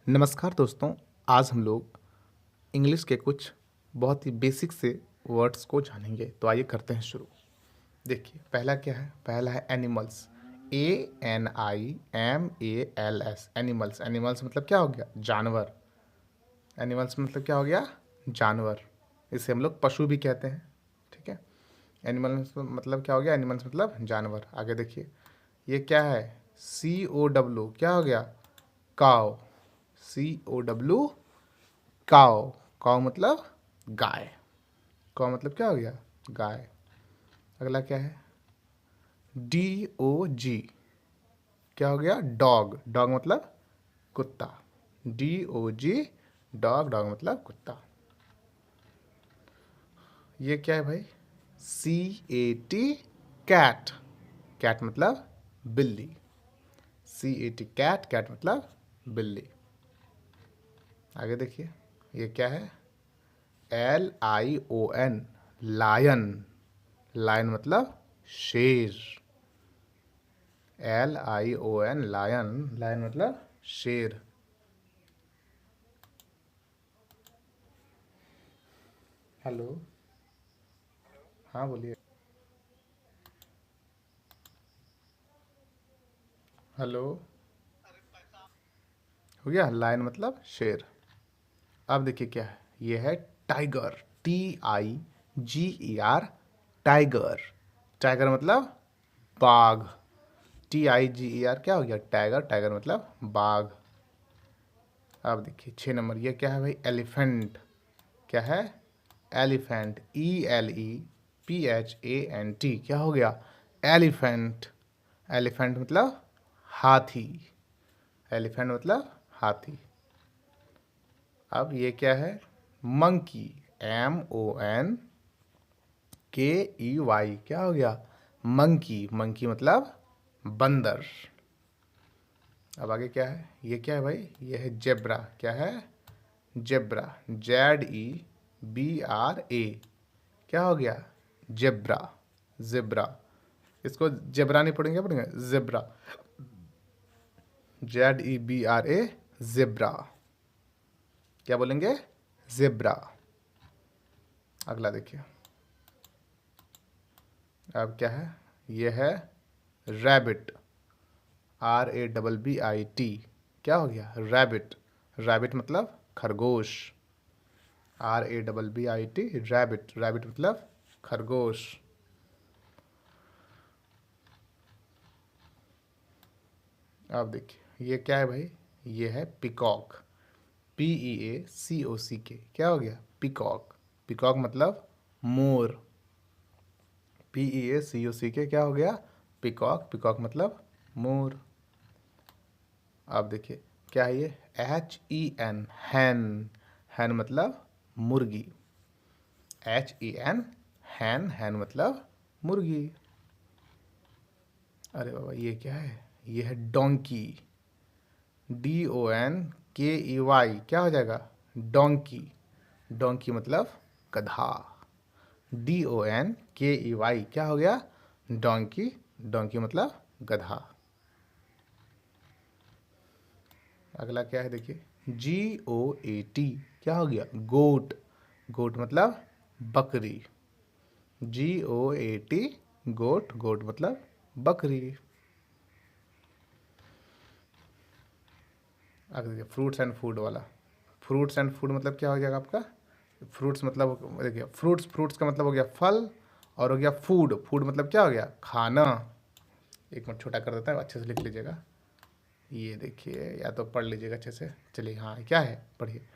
नमस्कार दोस्तों। आज हम लोग इंग्लिश के कुछ बहुत ही बेसिक से वर्ड्स को जानेंगे। तो आइए करते हैं शुरू। देखिए पहला क्या है, पहला है एनिमल्स। ANIMALS animals. एनिमल्स मतलब क्या हो गया, जानवर। एनिमल्स मतलब क्या हो गया, जानवर। इसे हम लोग पशु भी कहते हैं। ठीक है। एनिमल्स मतलब क्या हो गया, एनिमल्स मतलब जानवर। आगे देखिए ये क्या है, COW क्या हो गया, काव। COW काव। काव मतलब गाय। काव मतलब क्या हो गया, गाय। अगला क्या है, DOG क्या हो गया, डॉग। डॉग मतलब कुत्ता। DOG dog. डॉग मतलब कुत्ता। ये क्या है भाई, CAT कैट। कैट मतलब बिल्ली। CAT cat. कैट मतलब बिल्ली। आगे देखिए ये क्या है, LION लायन। लायन मतलब शेर। LION lion. लायन मतलब शेर। हेलो। हाँ बोलिए। हेलो। हो गया, लायन मतलब शेर। अब देखिए क्या है, ये है टाइगर। TIGER tiger. टाइगर मतलब बाघ। TIGER क्या हो गया, टाइगर। टाइगर मतलब बाघ। अब देखिए 6 नंबर, ये क्या है भाई, एलिफेंट। क्या है, एलिफेंट। ELEPHANT क्या हो गया, एलिफेंट। एलिफेंट मतलब हाथी। एलिफेंट मतलब हाथी। अब ये क्या है, मंकी। MONKEY क्या हो गया, मंकी। मंकी मतलब बंदर। अब आगे क्या है, ये क्या है भाई, ये है जेब्रा। क्या है, जेब्रा। ZEBRA क्या हो गया, जेब्रा। जेब्रा। इसको जेब्रा नहीं पढ़ेंगे, पढ़ेंगे जेब्रा। ZEBRA zebra. क्या बोलेंगे, जेब्रा। अगला देखिए, अब क्या है, ये है रैबिट। RABBIT क्या हो गया, रैबिट। रैबिट मतलब खरगोश। RABBIT rabbit. रैबिट मतलब खरगोश। अब देखिए ये क्या है भाई, ये है पिकॉक। PEACOCK क्या हो गया, पिकॉक। पिकॉक मतलब मोर। PEACOCK क्या हो गया, पिकॉक। पिकॉक मतलब मोर। अब देखिए क्या है, ये HEN हैन। हैन मतलब मुर्गी। HEN हैन। हैन मतलब मुर्गी। अरे बाबा ये क्या है, ये है डोंकी। DONKEY क्या हो जाएगा, डोंकी। डोंकी मतलब गधा। DONKEY क्या हो गया, डोंकी। डोंकी मतलब गधा। अगला क्या है देखिए, GOAT क्या हो गया, गोट। गोट मतलब बकरी। GOAT गोट। गोट मतलब बकरी। अगर देखिए फ्रूट्स एंड फूड वाला। फ्रूट्स एंड फूड मतलब क्या हो जाएगा आपका, फ्रूट्स मतलब देखिए, फ्रूट्स। फ्रूट्स का मतलब हो गया फल, और हो गया फूड। फूड मतलब क्या हो गया, खाना। एक मिनट छोटा कर देता है, अच्छे से लिख लीजिएगा। ये देखिए, या तो पढ़ लीजिएगा अच्छे से। चलिए हाँ क्या है, पढ़िए।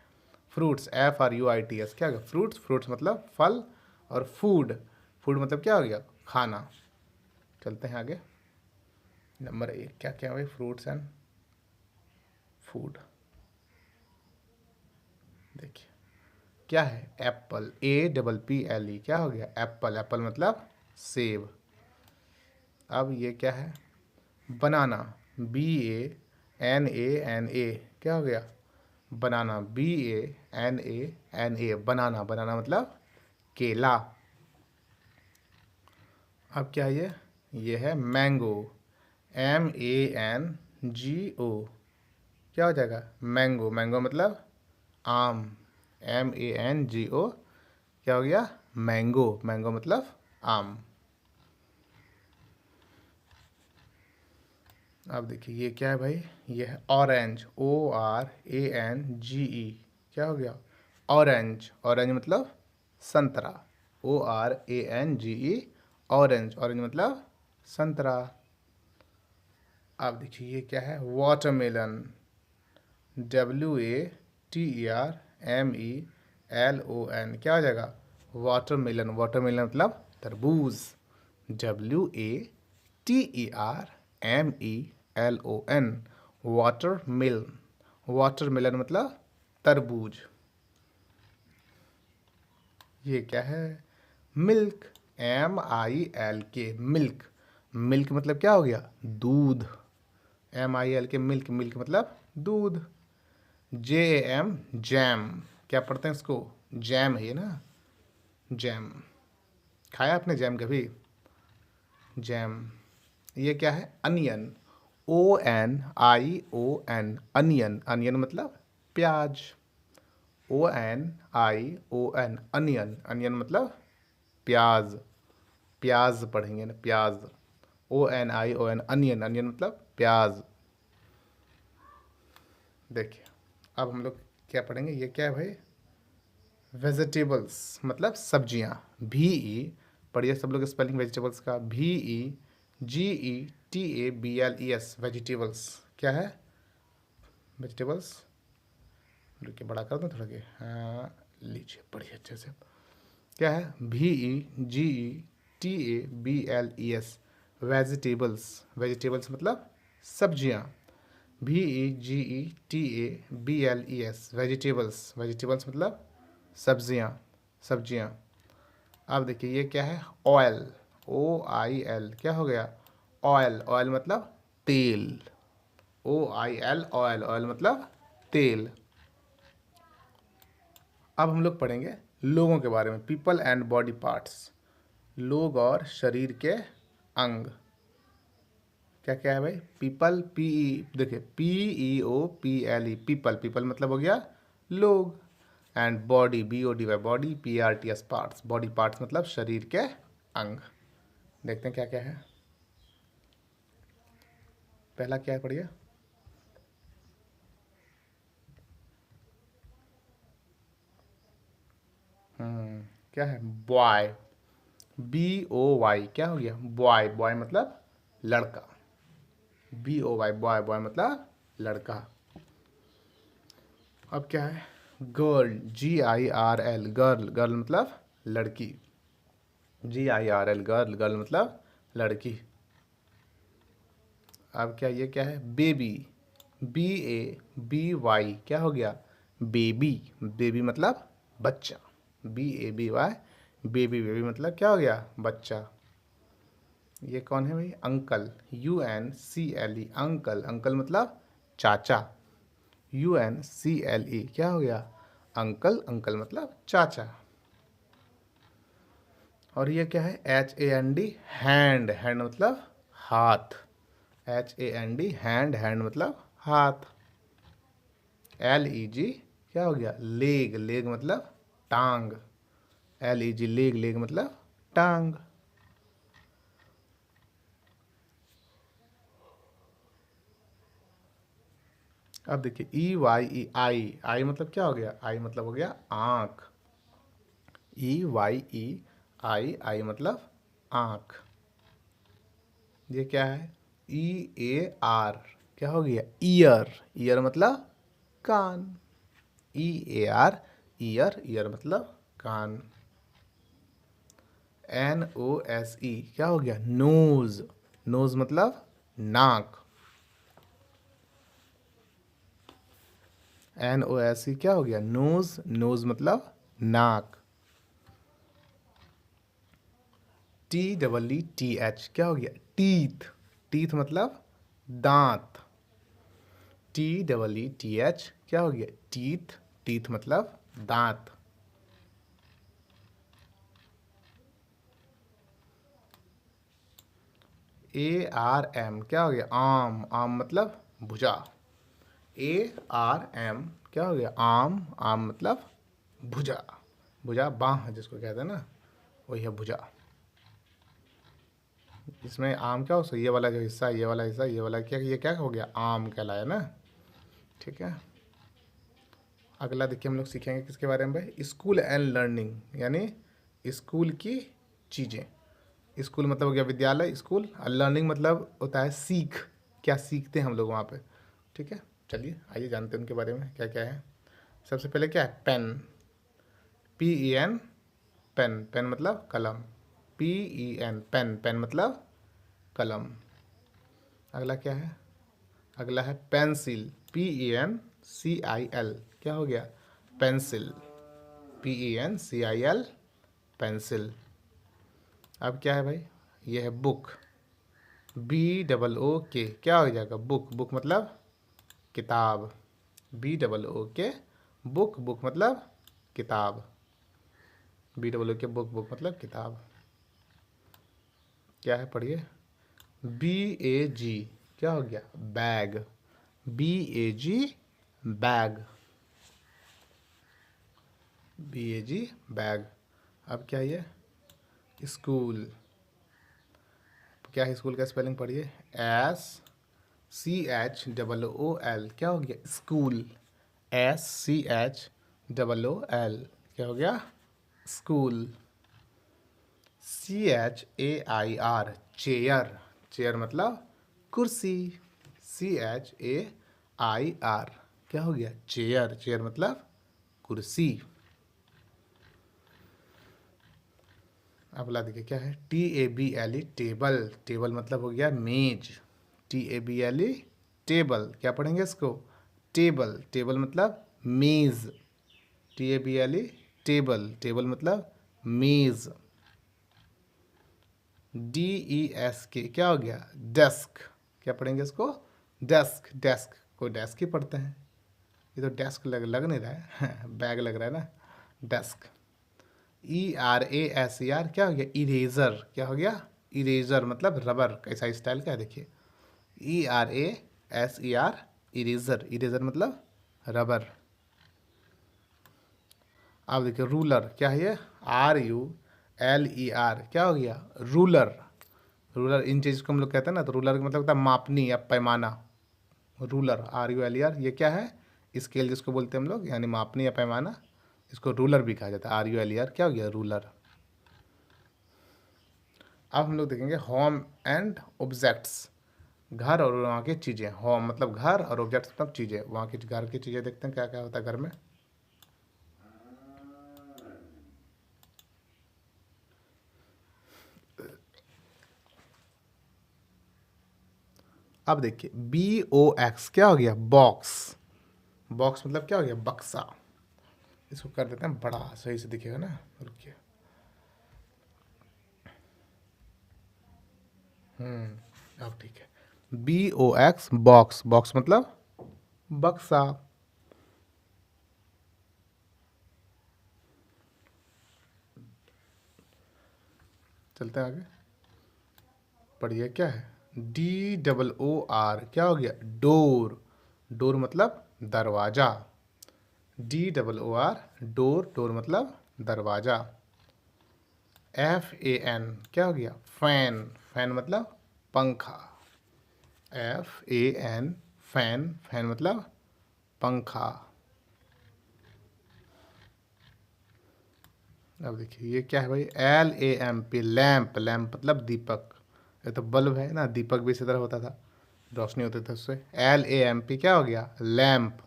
फ्रूट्स, FRUITS क्या हो गया, फ्रूट्स। फ्रूट्स मतलब फल। और फूड। फूड मतलब क्या हो गया, खाना। चलते हैं आगे। नंबर 1 क्या क्या है भाई, फ्रूट्स एंड फूड। देखिए क्या है, एप्पल। APPLE क्या हो गया, एप्पल। एप्पल मतलब सेब। अब ये क्या है, बनाना। BANANA क्या हो गया, बनाना। BANANA बनाना। बनाना मतलब केला। अब क्या है ये है मैंगो। MANGO क्या हो जाएगा? मैंगो। मैंगो मतलब आम, MANGO। क्या हो गया? मैंगो। मैंगो मतलब आम। अब देखिए ये क्या है भाई? ये है ऑरेंज, ORANGE। क्या हो गया? ऑरेंज। ऑरेंज मतलब संतरा, ORANGE। ऑरेंज। ऑरेंज मतलब संतरा। अब देखिए ये क्या है? Watermelon, WATERMELON। क्या हो जाएगा? वाटरमेलन। वाटरमेलन मतलब तरबूज, WATERMELON। वाटरमेलन। वाटरमेलन मतलब तरबूज। ये क्या है? Milk, MILK। मिल्क। मिल्क मतलब क्या हो गया? दूध, MILK। मिल्क। मिल्क मतलब दूध। JAM, jam. क्या पढ़ते हैं इसको? जैम है ये ना, जैम। खाया आपने जैम कभी? जैम। ये क्या है? Onion, ONION। अनियन। अनियन मतलब प्याज, ONION। अनियन। अनियन मतलब प्याज। प्याज पढ़ेंगे ना, प्याज, ONION। अनियन। अनियन मतलब प्याज। देखिए अब हम लोग क्या पढ़ेंगे? ये क्या है भाई? वेजिटेबल्स मतलब सब्जियां, VE। पढ़िए सब लोग स्पेलिंग वेजिटेबल्स का, VEGETABLES। वेजिटेबल्स क्या है? वेजिटेबल्स। रुकिए बड़ा कर दूँ थोड़ा के, हाँ लीजिए पढ़िए अच्छे से। क्या है? VEGETABLES। वेजिटेबल्स। वेजिटेबल्स मतलब सब्जियां, VEGETABLES। वेजिटेबल्स। वेजिटेबल्स मतलब सब्जियां, सब्जियां। अब देखिए ये क्या है? Oil, OIL। क्या हो गया? ऑयल। ऑयल मतलब तेल, OIL। ऑयल। ऑयल मतलब तेल। अब हम लोग पढ़ेंगे लोगों के बारे में, पीपल एंड बॉडी पार्ट्स। लोग और शरीर के अंग। क्या क्या है भाई? पीपल, देखिए PEOPLE। पीपल। पीपल मतलब हो गया लोग। And body, BODY। Body, PARTS। Parts. Body parts मतलब शरीर के अंग। देखते हैं क्या क्या है। पहला क्या है पढ़िए? क्या है? Boy, BOY। क्या हो गया? बॉय। बॉय मतलब लड़का, BOY। बॉय। बॉय मतलब लड़का। अब क्या है? Girl, GIRL। गर्ल। गर्ल मतलब लड़की, GIRL। गर्ल। गर्ल मतलब लड़की। अब क्या? ये क्या है? Baby, BABY। क्या हो गया? बेबी। बेबी मतलब बच्चा, BABY। बेबी। बेबी मतलब क्या हो गया? बच्चा। ये कौन है भाई? Uncle, UNCLE। अंकल। अंकल मतलब चाचा, UNCLE। क्या हो गया? अंकल। अंकल मतलब चाचा। और ये क्या है? HAND, hand. हैंड मतलब हाथ, HAND, हैंड। हैंड मतलब हाथ। LEG। क्या हो गया? लेग। लेग मतलब टांग, LEG। लेग। लेग मतलब टांग। अब देखिए EYE। आई। आई मतलब क्या हो गया? आई मतलब हो गया आँख, EYE। आई। आई मतलब आँख। ये क्या है? EAR। क्या हो गया? ईयर। ईयर मतलब कान, EAR। ईयर। ईयर मतलब कान। NOSE। क्या हो गया? नोज। नोज मतलब नाक, NOSE। क्या हो गया? नोज। नोज मतलब नाक। TEETH। क्या हो गया? टीथ। टीथ मतलब दांत, TEETH। क्या हो गया? टीथ। टीथ मतलब दांत। ARM। क्या हो गया? आम। आम मतलब भुजा, ARM क्या हो गया? आम। आम मतलब भुजा। भुजा बाँह जिसको कहते हैं ना, वही है भुजा। इसमें आम क्या हो सकता है? ये वाला जो हिस्सा, ये वाला हिस्सा, ये वाला क्या, ये क्या हो गया? आम कहलाया ना। ठीक है। अगला देखिए हम लोग सीखेंगे किसके बारे में भाई? स्कूल एंड लर्निंग, यानी स्कूल की चीज़ें। स्कूल मतलब हो गया विद्यालय, स्कूल। और लर्निंग मतलब होता है सीख, क्या सीखते हैं हम लोग वहाँ पे। ठीक है, चलिए आइए जानते हैं उनके बारे में क्या क्या है। सबसे पहले क्या है? पेन। PEN, pen. पेन मतलब कलम। PEN, pen. पेन मतलब कलम। अगला क्या है? अगला है पेंसिल। PENCIL, क्या हो गया? पेंसिल। PENCIL, pencil. अब क्या है भाई? ये है बुक। BOOK, क्या हो जाएगा? बुक। बुक मतलब किताब। BOOK, book. बुक मतलब किताब। BOOK, book. बुक मतलब किताब। क्या है? पढ़िए। BAG, क्या हो गया? Bag. BAG, bag. BAG, bag. अब क्या है ये? स्कूल। क्या है स्कूल का स्पेलिंग? पढ़िए। SCHOOL, क्या हो गया? स्कूल। SCHOOL, क्या हो गया? स्कूल। CHAIR, chair. चेयर मतलब कुर्सी। CHAIR, क्या हो गया? चेयर। चेयर मतलब कुर्सी। अगला देखिए क्या है? TABLE, table. टेबल मतलब हो गया मेज। TABLE, table. क्या पढ़ेंगे इसको? टेबल। टेबल मतलब मेज। TABLE, table. टेबल मतलब मेज। DESK, क्या हो गया? डेस्क। क्या पढ़ेंगे इसको? डेस्क। डेस्क को डेस्क ही पढ़ते हैं। ये तो डेस्क लग नहीं रहा है बैग लग रहा है ना। डेस्क। ERASER, क्या हो गया? इरेजर। क्या हो गया? इरेजर मतलब रबर। कैसा स्टाइल का है देखिए। ERASER, eraser. इरेजर मतलब रबर। अब देखिए रूलर। क्या है ये? RULER, क्या हो गया? रूलर। रूलर इन चीज़ को हम लोग कहते हैं ना, तो रूलर का मतलब होता है मापनी या पैमाना। रूलर, RULER, ये क्या है? स्केल जिसको बोलते हैं हम लोग, यानी मापनी या पैमाना। इसको रूलर भी कहा जाता है। RULER, क्या हो गया? रूलर। अब हम लोग देखेंगे होम एंड ऑब्जेक्ट्स। घर और वहाँ की चीज़ें। होम मतलब घर और ऑब्जेक्ट्स मतलब चीज़ें। वहाँ की घर की चीज़ें देखते हैं क्या क्या होता है घर में। अब देखिए BOX, क्या हो गया? बॉक्स। बॉक्स मतलब क्या हो गया? बक्सा। इसको कर देते हैं बड़ा, सही से दिखेगा ना। रुकिए। अब ठीक है। BOX, box. बॉक्स मतलब बक्सा। चलते हैं आगे। पढ़िए क्या है? DOOR, क्या हो गया? डोर। डोर मतलब दरवाजा। DOOR, door. डोर मतलब दरवाजा। FAN, क्या हो गया? फैन। फैन मतलब पंखा। FAN, fan. फैन मतलब पंखा। अब देखिए ये क्या है भाई? LAMP, lamp. लैंप मतलब दीपक। ये तो बल्ब है ना, दीपक भी इसी तरह होता था, रोशनी होती थी उससे। LAMP, क्या हो गया? लैंप।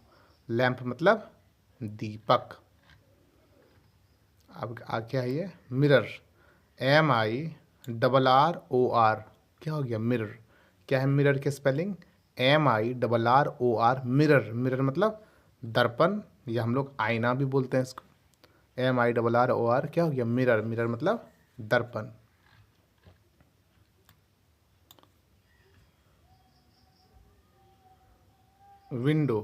लैंप मतलब दीपक। अब क्या है ये? मिरर। MIRROR, क्या हो गया? मिरर। क्या है मिरर के स्पेलिंग? MIRROR, mirror. मिरर मतलब दर्पण, या हम लोग आईना भी बोलते हैं इसको। MIRROR, क्या हो गया? मिरर। मिरर मतलब दर्पण। विंडो।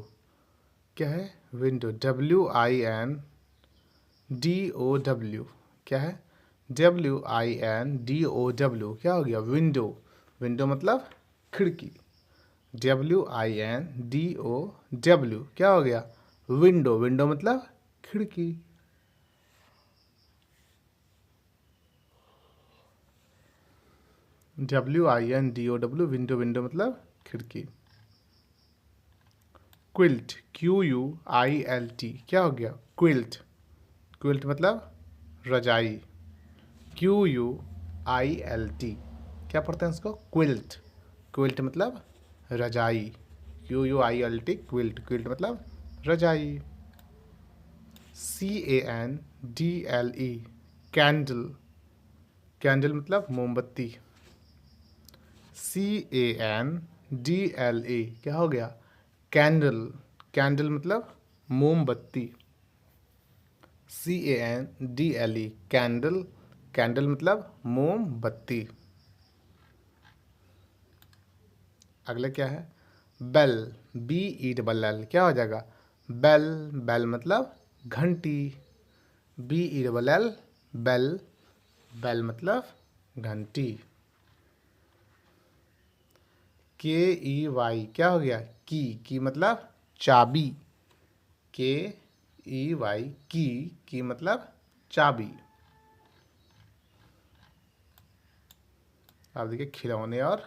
क्या है? विंडो। WINDOW, क्या है? WINDOW, क्या हो गया? विंडो। विंडो मतलब खिड़की। WINDOW, क्या हो गया? विंडो, विंडो मतलब खिड़की। WINDOW, विंडो, विंडो मतलब खिड़की। क्विल्ट, QUILT, क्या हो गया? क्विल्ट, क्विल्ट मतलब रजाई। QUILT, क्या पढ़ते हैं इसको? क्विल्ट, क्विल्ट मतलब रजाई। QUILT, क्विल्ट, क्विल्ट मतलब रजाई। CANDLE, कैंडल, कैंडल मतलब मोमबत्ती। CANDLE, क्या हो गया? कैंडल, कैंडल मतलब मोमबत्ती। CANDLE, कैंडल, कैंडल मतलब मोमबत्ती। अगला क्या है? बेल, BELL, क्या हो जाएगा? बेल, बेल मतलब घंटी। BELL, बेल, बेल मतलब घंटी। KEY, क्या हो गया? की मतलब चाबी। KEY, की मतलब चाबी। आप देखिए खिलौने और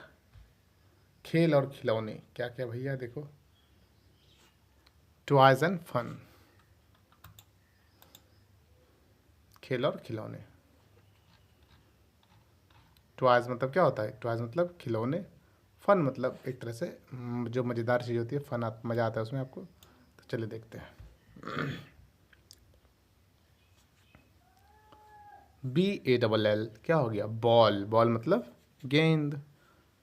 खेल और खिलौने क्या क्या भैया, देखो टॉयज एंड फन, खेल और खिलौने। टॉयज मतलब क्या होता है? टॉयज मतलब खिलौने। फन मतलब एक तरह से जो मज़ेदार चीज़ होती है, फन मज़ा आता है उसमें आपको। तो चलिए देखते हैं। BALL, क्या हो गया? बॉल, बॉल मतलब गेंद।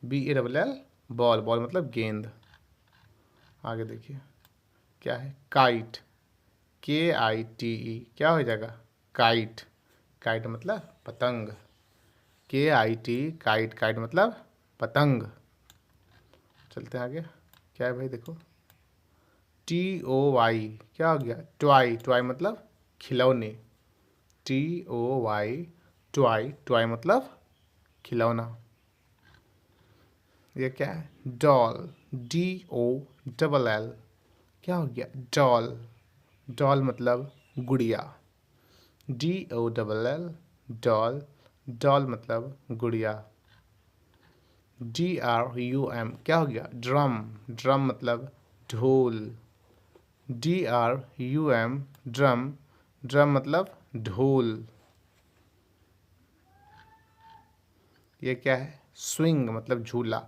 BALL, बॉल, बॉल मतलब गेंद। आगे देखिए क्या है? काइट, KITE, क्या हो जाएगा? काइट, काइट मतलब पतंग। KIT, काइट, काइट मतलब पतंग। चलते हैं आगे। क्या है भाई? देखो TOY, क्या हो गया? टॉय, टॉय मतलब खिलौने। TOY, टॉय, टॉय मतलब खिलौना। ये क्या है? डॉल, DOLL, क्या हो गया? डॉल, डॉल मतलब गुड़िया। DOLL, डॉल, डॉल मतलब गुड़िया। DRUM, क्या हो गया? ड्रम, ड्रम मतलब ढोल। DRUM, ड्रम, ड्रम मतलब ढोल। ये क्या है? स्विंग मतलब झूला।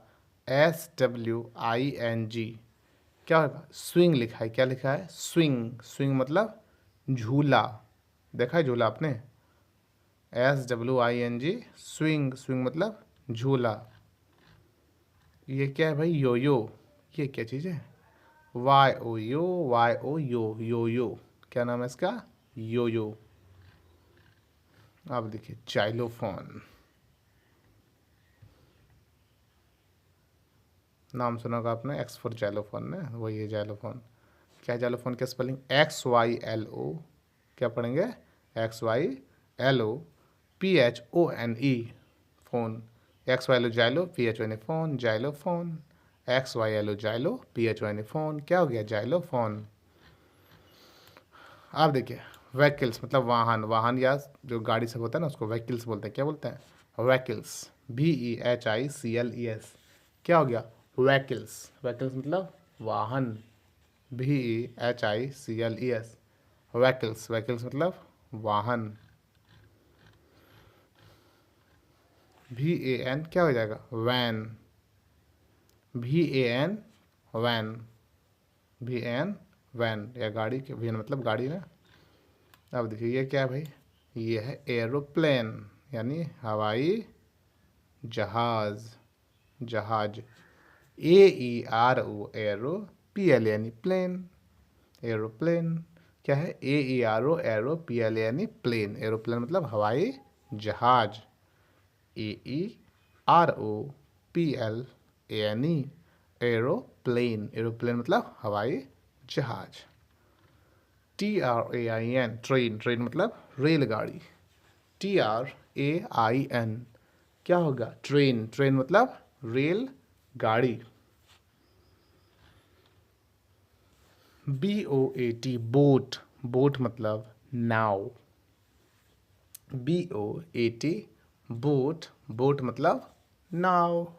SWING, क्या होगा? स्विंग लिखा है। क्या लिखा है? स्विंग, स्विंग मतलब झूला। देखा है झूला आपने? SWING, स्विंग, स्विंग मतलब झूला। ये क्या है भाई? यो यो, ये क्या चीज़ है? YOYO, YOYO, यो यो, क्या नाम है इसका? यो यो। आप देखिए जाइलोफोन, नाम सुना होगा आपने, X फॉर जाइलोफोन ने, वही है जाइलोफोन। क्या है जाइलोफोन? क्या स्पेलिंग? XYLO, क्या पढ़ेंगे? XYLOPHONE, phone. XYLO Xylo, PHONE phone, xylophone. XYLO Xylo, PHONE phone, क्या हो गया? जाइलोफोन। आप देखिए व्हीकल्स मतलब वाहन, वाहन या जो गाड़ी सब होता है ना उसको व्हीकल्स बोलते हैं। क्या बोलते हैं? व्हीकल्स, VEHICLES, क्या हो गया? व्हीकल्स, व्हीकल्स मतलब वाहन। VEHICLES, व्हीकल्स, व्हीकल्स मतलब वाहन। VAN, क्या हो जाएगा? Van. VAN, van. VAN, van या गाड़ी के VAN मतलब गाड़ी ना। अब देखिए ये क्या है भाई? ये है एरोप्लेन, यानी हवाई जहाज, जहाज। AERO, एरो, PL यानी प्लेन, एरोप्लेन। क्या है? AERO, एरो, PL यानी प्लेन, एरोप्लेन मतलब हवाई जहाज। AEROPL यानी एरोप्लेन, एरोप्लेन मतलब हवाई जहाज। TRAIN, ट्रेन, ट्रेन मतलब रेलगाड़ी। TRAIN, क्या होगा? ट्रेन, ट्रेन मतलब रेल गाड़ी। BOAT बोट, बोट मतलब नाव। BOAT बोट, बोट मतलब नाव।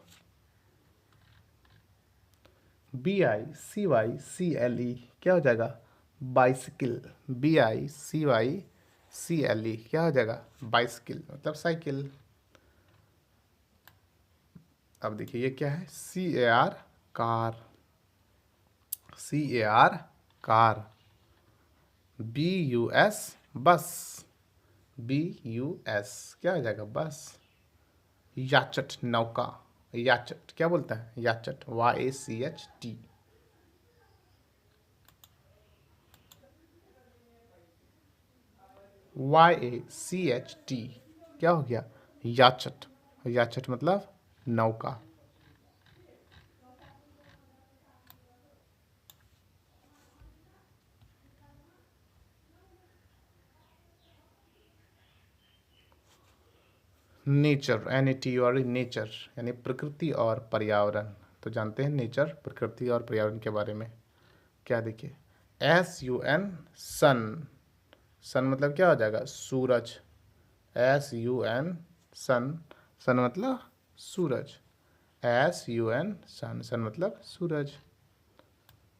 BICYCLE क्या हो जाएगा? बाइसिकल। BICYCLE क्या हो जाएगा? बाइसिकल मतलब साइकिल। अब देखिए ये क्या है? CAR car, CAR car. BUS बस, BUS क्या हो जाएगा? बस। याचट नौका, याचट क्या बोलता है? याचट, YACHT। YACHT क्या हो गया? याचट, याचट मतलब नौका। नेचर, NATURE नेचर यानी प्रकृति और पर्यावरण। तो जानते हैं नेचर, प्रकृति और पर्यावरण के बारे में। क्या देखिए, SUN सन, सन मतलब क्या हो जाएगा? सूरज। SUN सन, सन मतलब सूरज। SUN सन, सन मतलब सूरज।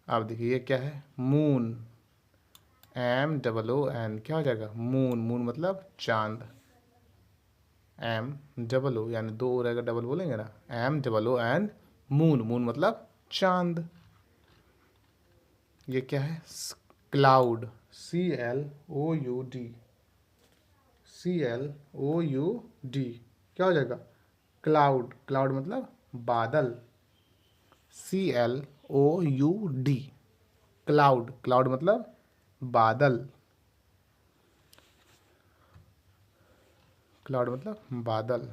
अब देखिए ये क्या है? मून, MOON क्या हो जाएगा? मून, मून मतलब चांद। MOO यानी दो हो रहेगा, डबल बोलेंगे ना। MOON मून, मून मतलब चांद। ये क्या है? क्लाउड, CLOUD, CLOUD क्या हो जाएगा? क्लाउड, क्लाउड मतलब बादल। CLOUD क्लाउड, क्लाउड मतलब बादल। क्लाउड मतलब बादल।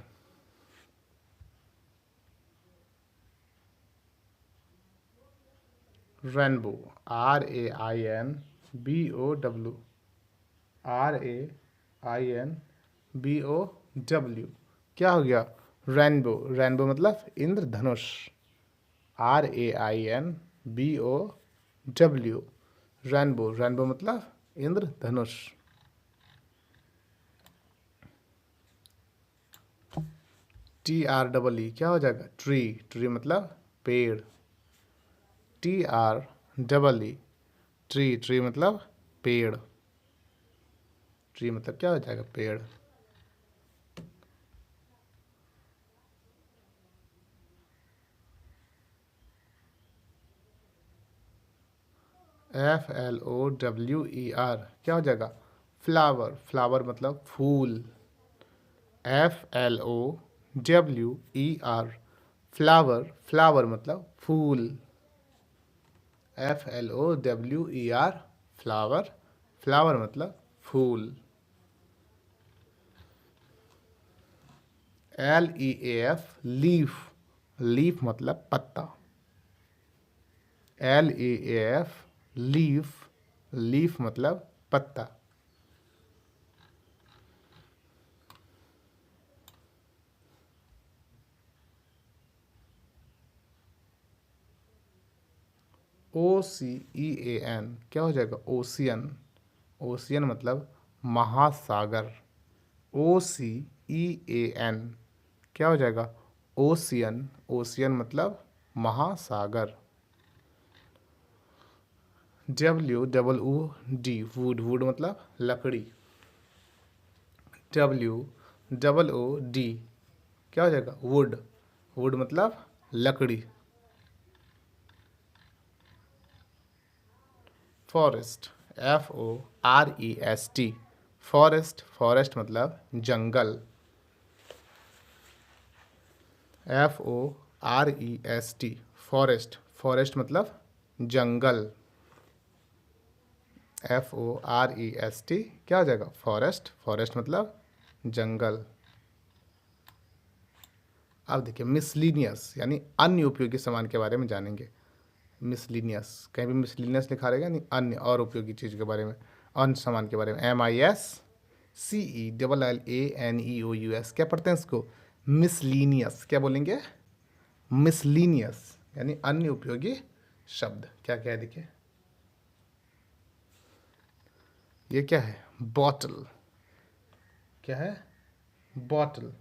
रेनबो, RAINBOW, RAINBOW क्या हो गया? रेनबो, रेनबो मतलब इंद्रधनुष। RAINBOW रेनबो, रेनबो मतलब इंद्रधनुष। TREE क्या हो जाएगा? ट्री, ट्री मतलब पेड़। TREE ट्री, ट्री मतलब पेड़। ट्री मतलब क्या हो जाएगा? पेड़। FLOWER क्या हो जाएगा? फ्लावर, फ्लावर मतलब फूल। FLOWER फ्लावर, फ्लावर मतलब फूल। FLOWER फ्लावर, फ्लावर मतलब फूल। LEAF लीफ, लीफ मतलब पत्ता। LEAF लीफ, लीफ मतलब पत्ता। OCEAN क्या हो जाएगा? ओशियन, ओशियन मतलब महासागर। OCEAN क्या हो जाएगा? ओशियन, ओशियन मतलब महासागर। WOOD वुड, वुड मतलब लकड़ी। WOOD क्या हो जाएगा? वुड, वुड मतलब लकड़ी। फॉरेस्ट, FOREST फॉरेस्ट, फॉरेस्ट मतलब जंगल। FOREST फॉरेस्ट, फॉरेस्ट मतलब जंगल। FOREST क्या हो जाएगा? फॉरेस्ट, फॉरेस्ट मतलब जंगल। अब देखिए मिसलीनियस यानी अन्य उपयोगी सामान के बारे में जानेंगे। मिसलीनियस, कहीं भी मिसलीनियस लिखा रहेगा नहीं, अन्य और उपयोगी चीज़ के बारे में, अन्य सामान के बारे में। MISCELLANEOUS क्या पढ़ते हैं इसको? मिसलीनियस क्या बोलेंगे? मिसलीनियस यानी अन्य उपयोगी शब्द। क्या क्या है देखिए? ये क्या है? बॉटल। क्या है? बॉटल।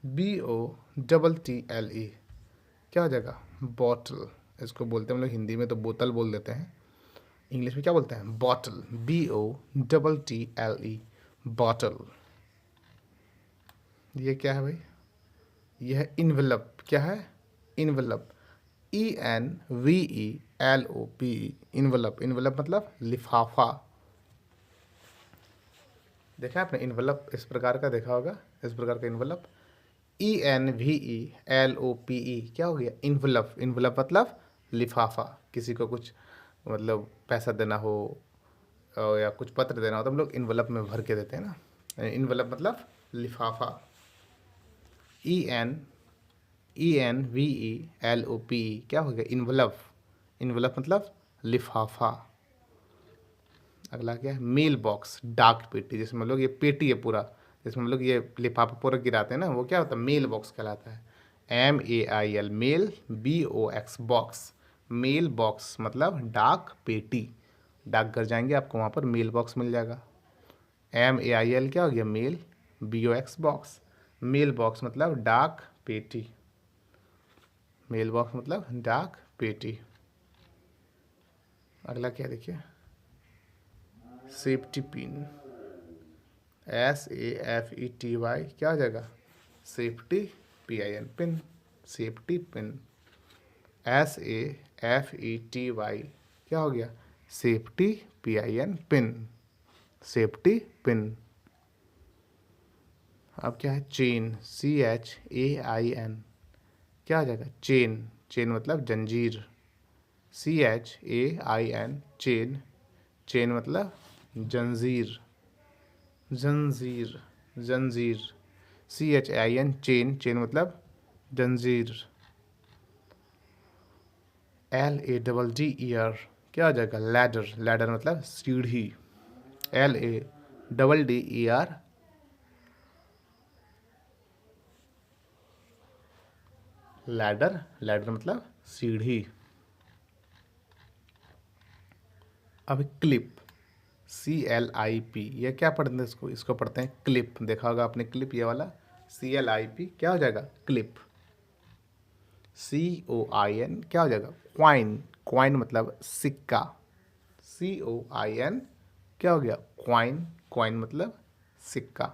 BOTTLE। क्या हो जाएगा? बॉटल। इसको बोलते हैं हम लोग हिंदी में तो बोतल बोल देते हैं, इंग्लिश में क्या बोलते हैं? बॉटल। BOTTLE। बॉटल। ये क्या है भाई? यह है इन्वेलप। क्या है? इन्वेलप। ENVELOPE। इन्वेलप। इन्वेलप मतलब लिफाफा। देखा आपने इन्वेलप इस प्रकार का देखा होगा, इस प्रकार का इन्वेलप। ENVELOPE। क्या हो गया? इन्वेलप। इन्वेलप मतलब लिफाफा। किसी को कुछ मतलब पैसा देना हो या कुछ पत्र देना हो तो हम लोग इन्वेलप में भर के देते हैं ना। इन्वेलप मतलब लिफाफा। ENVELOPE। क्या हो गया? इन्वेलप। इन्वेलप मतलब लिफाफा। अगला क्या है? Mail box. डाक पेटी। जिसमें हम लोग ये पेटी है पूरा, जिसमें हम लोग ये लिफाफा पूरा गिराते हैं ना, वो क्या होता है? मेल बॉक्स कहलाता है। MAIL। Mail. BOX। Box. Mail box मतलब डाक पेटी। डाकघर जाएंगे आपको वहाँ पर मेल बॉक्स मिल जाएगा। MAIL क्या हो गया? Mail. BOX box. Mail box मतलब डाक पेटी। मेल बॉक्स मतलब डाक पेटी। अगला क्या देखिए? Safety pin. SAFETY। क्या हो जाएगा? Safety. PIN। Pin. Safety pin. SAFETY। क्या हो गया? Safety PIN। Pin. Safety pin. अब क्या है? चेन। CHAIN। क्या हो जाएगा? चेन। चेन मतलब जंजीर। CHAIN। चेन। चेन मतलब जंजीर। जंजीर। जंजीर। CHAIN। चेन। चेन मतलब जंजीर। LADDER। क्या हो जाएगा? लैडर। लैडर मतलब सीढ़ी। LADDER। लैडर। लैडर मतलब सीढ़ी। अब क्लिप। CLIP। ये क्या पढ़ते हैं? इसको पढ़ते हैं क्लिप। देखा होगा आपने क्लिप, ये वाला CLIP। क्या हो जाएगा? क्लिप। COIN। क्या हो जाएगा? क्वाइन। क्वाइन मतलब सिक्का। COIN। क्या हो गया? क्वाइन। क्वाइन मतलब सिक्का।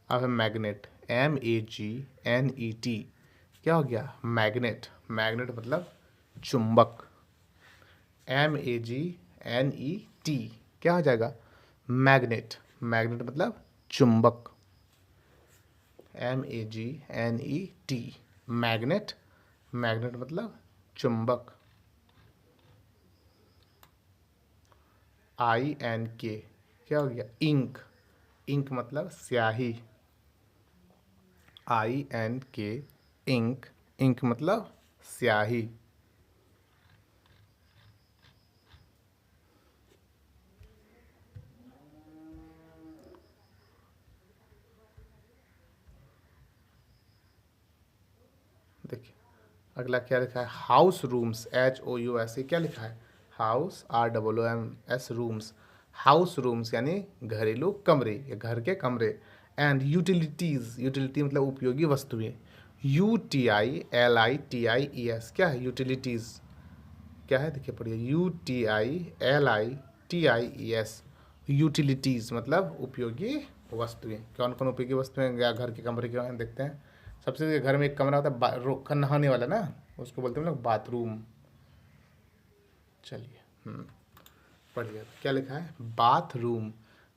अब है मैग्नेट। MAGNET। क्या हो गया? मैग्नेट। मैग्नेट मतलब चुंबक। MAGNET। क्या हो जाएगा? मैग्नेट। मैग्नेट मतलब चुंबक। MAGNET। मैग्नेट। मैग्नेट मतलब चुंबक। INK। क्या हो गया? इंक। इंक मतलब स्याही। INK। इंक। इंक मतलब स्याही। देखिए अगला क्या लिखा है? House rooms. HOUS। क्या लिखा है? House. ROOMS। Rooms. House rooms यानी घरेलू कमरे या घर के कमरे। And utilities. यूटिलिटी मतलब उपयोगी वस्तुएं। UTILITIES। क्या है? यूटिलिटीज़। क्या है? देखिए पढ़िए। UTILITIES। यूटिलिटीज़ मतलब उपयोगी वस्तुएं। कौन कौन उपयोगी वस्तुएं या घर के कमरे के हैं देखते हैं। सबसे घर में एक कमरा होता है नहाने वाला ना, उसको बोलते हैं हम लोग बाथरूम। चलिए पढ़िए क्या लिखा है? Bathroom.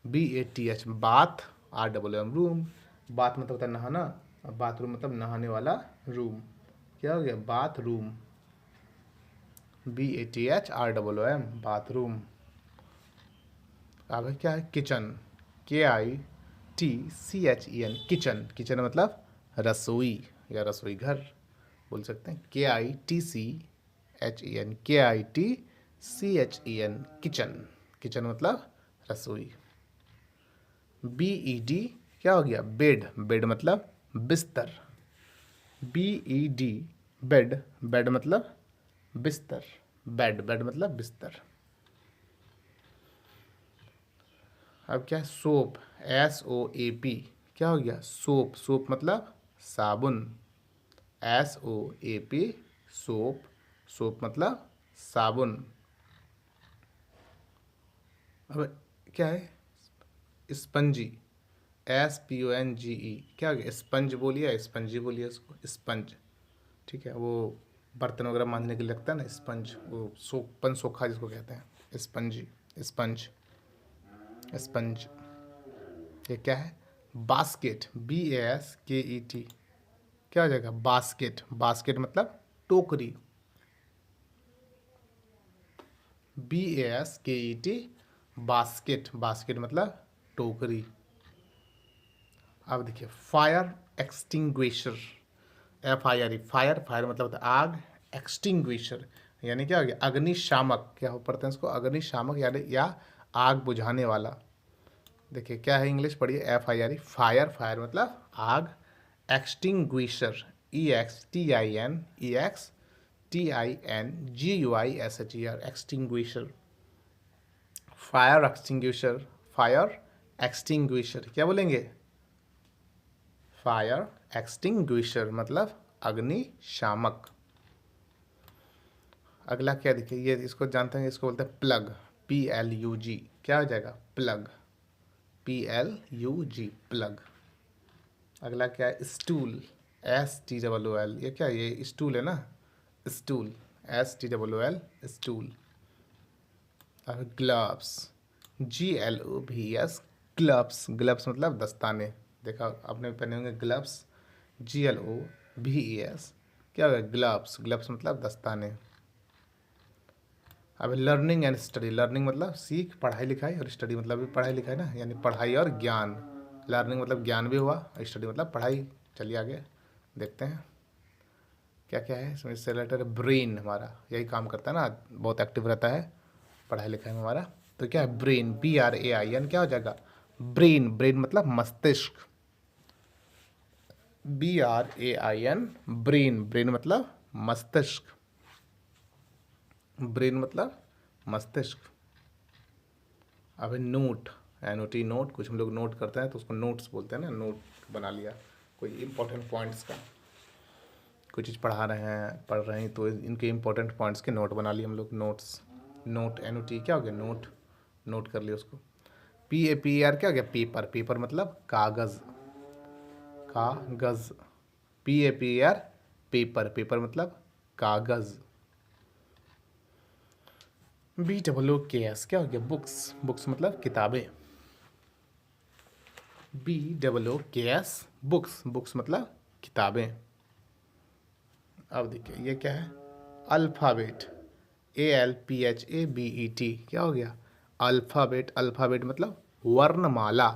BATH। Bath. ROOM। Room. Bath मतलब होता है नहाना, और बाथरूम मतलब नहाने वाला रूम। क्या हो गया? बाथरूम। BATHROOM। बाथरूम। आगे क्या है? किचन। KITCHEN। किचन। किचन मतलब रसोई या रसोई घर बोल सकते हैं। KITCHEN। KITCHEN। किचन। किचन मतलब रसोई। BED। क्या हो गया? बेड। बेड मतलब बिस्तर। BED। बेड। बेड मतलब बिस्तर। बेड, बेड मतलब बिस्तर। अब क्या है, सोप, SOAP, क्या हो गया, सोप, सोप मतलब साबुन, SOAP, सोप, सोप मतलब साबुन। अब क्या है, स्पंजी, SPONGE, क्या हो गया, स्पंज बोलिए, स्पंजी बोलिए उसको, स्पंज। ठीक है, वो बर्तन वगैरह मांजने के लिए लगता है ना स्पंज, वो सोपन सोखा जिसको कहते हैं, स्पंजी, स्पंज, स्पंज। ये क्या है, बास्केट, BASKET, क्या हो जाएगा, बास्केट, बास्केट मतलब टोकरी, BASKET, बास्केट, बास्केट मतलब टोकरी। अब देखिए, fire extinguisher, FIRE, fire, fire मतलब होता है आग, एक्सटिंग्विशर यानी क्या हो गया, अग्निशामक, क्या हो पढ़ते हैं इसको, अग्निशामक यानी या आग बुझाने वाला। देखिए क्या है, इंग्लिश पढ़िए, FIRE, फायर, फायर मतलब आग, extinguisher, EXTINGUISHER, extinguisher, fire extinguisher, fire extinguisher, क्या बोलेंगे, फायर एक्सटिंग्विशर मतलब अग्निशामक। अगला क्या देखिए, ये इसको जानते हैं, इसको बोलते हैं प्लग, PLUG, क्या हो जाएगा, प्लग, PLUG, प्लग। अगला क्या है, स्टूल, STOOL, ये क्या है, ये स्टूल है ना, स्टूल, STOOL, स्टूल। अब ग्लव्स, GLOVES, ग्लव्स, ग्लव्स मतलब दस्ताने, देखा आपने पहने होंगे ग्लव्स, GLOVES, क्या होगा, ग्लव्स, ग्लव्स मतलब दस्ताने। अब लर्निंग एंड स्टडी, लर्निंग मतलब सीख, पढ़ाई लिखाई, और स्टडी मतलब भी पढ़ाई लिखाई ना, यानी पढ़ाई और ज्ञान। लर्निंग मतलब ज्ञान भी हुआ, और स्टडी मतलब पढ़ाई। चलिए आगे देखते हैं क्या क्या है इसमें। इससे रिलेटेड ब्रेन, हमारा यही काम करता है ना, बहुत एक्टिव रहता है पढ़ाई लिखाई में हमारा। तो क्या है, ब्रेन, BRAIN, क्या हो जाएगा, ब्रेन, ब्रेन मतलब मस्तिष्क, BRAIN, ब्रेन, ब्रेन मतलब मस्तिष्क, ब्रेन मतलब मस्तिष्क। अब नोट, NOT, नोट, कुछ हम लोग नोट करते हैं तो उसको नोट्स बोलते हैं ना, नोट बना लिया कोई इंपॉर्टेंट पॉइंट्स का, कोई चीज़ पढ़ रहे हैं तो इनके इंपॉर्टेंट पॉइंट्स के नोट बना लिए हम लोग, नोट्स, नोट, NOT, क्या हो गया, नोट, नोट कर लिया उसको। PAPER, क्या हो गया, पेपर, पेपर मतलब कागज़, कागज़, PAPER, पेपर, पेपर मतलब कागज़। BOOKS, क्या हो गया, बुक्स, बुक्स मतलब किताबें, BOOKS, बुक्स, बुक्स मतलब किताबें। अब देखिए ये क्या है, अल्फ़ाबेट, ALPHABET, क्या हो गया, अल्फ़ाबेट, अल्फ़ाबेट मतलब वर्णमाला,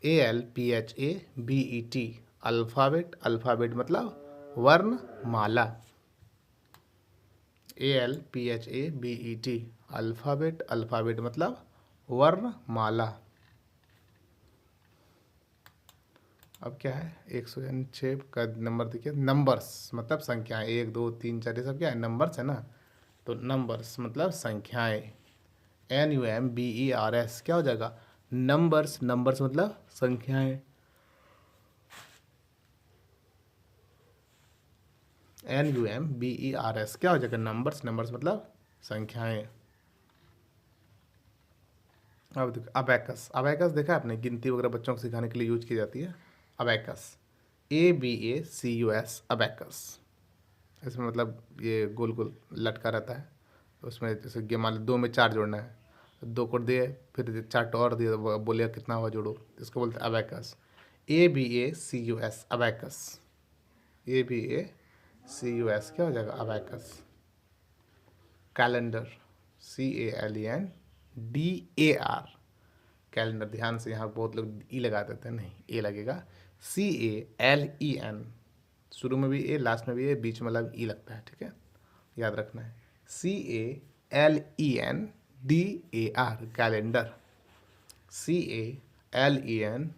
ALPHABET, अल्फ़ाबेट, अल्फ़ाबेट मतलब वर्णमाला, ALPHABET, अल्फ़ाबेट, अल्फ़ाबेट मतलब वर्णमाला। अब क्या है, 106 का नंबर देखिए, नंबर्स मतलब संख्याएं, 1 2 3 4, ये सब क्या है, नंबर्स है ना, तो नंबर्स मतलब संख्याएं, NUMBERS, क्या हो जाएगा, नंबर्स, नंबर्स मतलब संख्याएं, NUMBERS, क्या हो जाएगा, नंबर्स, नंबर्स मतलब संख्याएं। अब देखो अबैकस, अबैकस देखा है आपने, गिनती वगैरह बच्चों को सिखाने के लिए यूज की जाती है, अबैकस, ABACUS, अबैकस। इसमें मतलब ये गोल गोल लटका रहता है, उसमें जैसे मान लो 2 में 4 जोड़ना है, 2 को दिए, फिर 4 और दिए, बोलिए कितना हुआ जोड़ो, इसको बोलते हैं अबैकस, ABACUS, अबैकस, ABACUS, क्या हो जाएगा, अबैकस। कैलेंडर, CALENDAR, कैलेंडर, ध्यान से, यहाँ बहुत लोग ई लगा देते हैं, नहीं, ए लगेगा, CALEN, शुरू में भी ए, लास्ट में भी ए, बीच में मतलब ई लगता है, ठीक है, याद रखना है, CALENDAR, calendar, CALENDAR,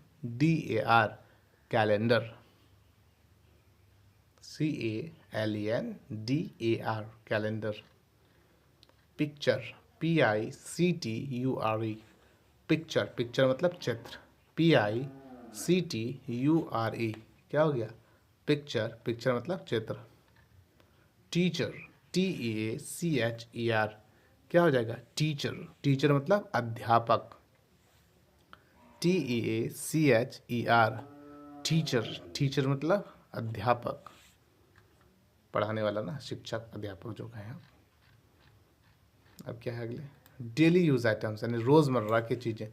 calendar, CALENDAR, calendar. Picture, PICTURE, picture, picture मतलब चित्र, PICTURE, क्या हो गया? पिक्चर, पिक्चर मतलब चित्र। टीचर, TEACHER, क्या हो जाएगा? टीचर, टीचर मतलब अध्यापक, TEACHER, टीचर, टीचर मतलब अध्यापक, पढ़ाने वाला ना, शिक्षक, अध्यापक जो कहें। अब क्या है अगले? डेली यूज आइटम्स यानी रोज़मर्रा की चीज़ें,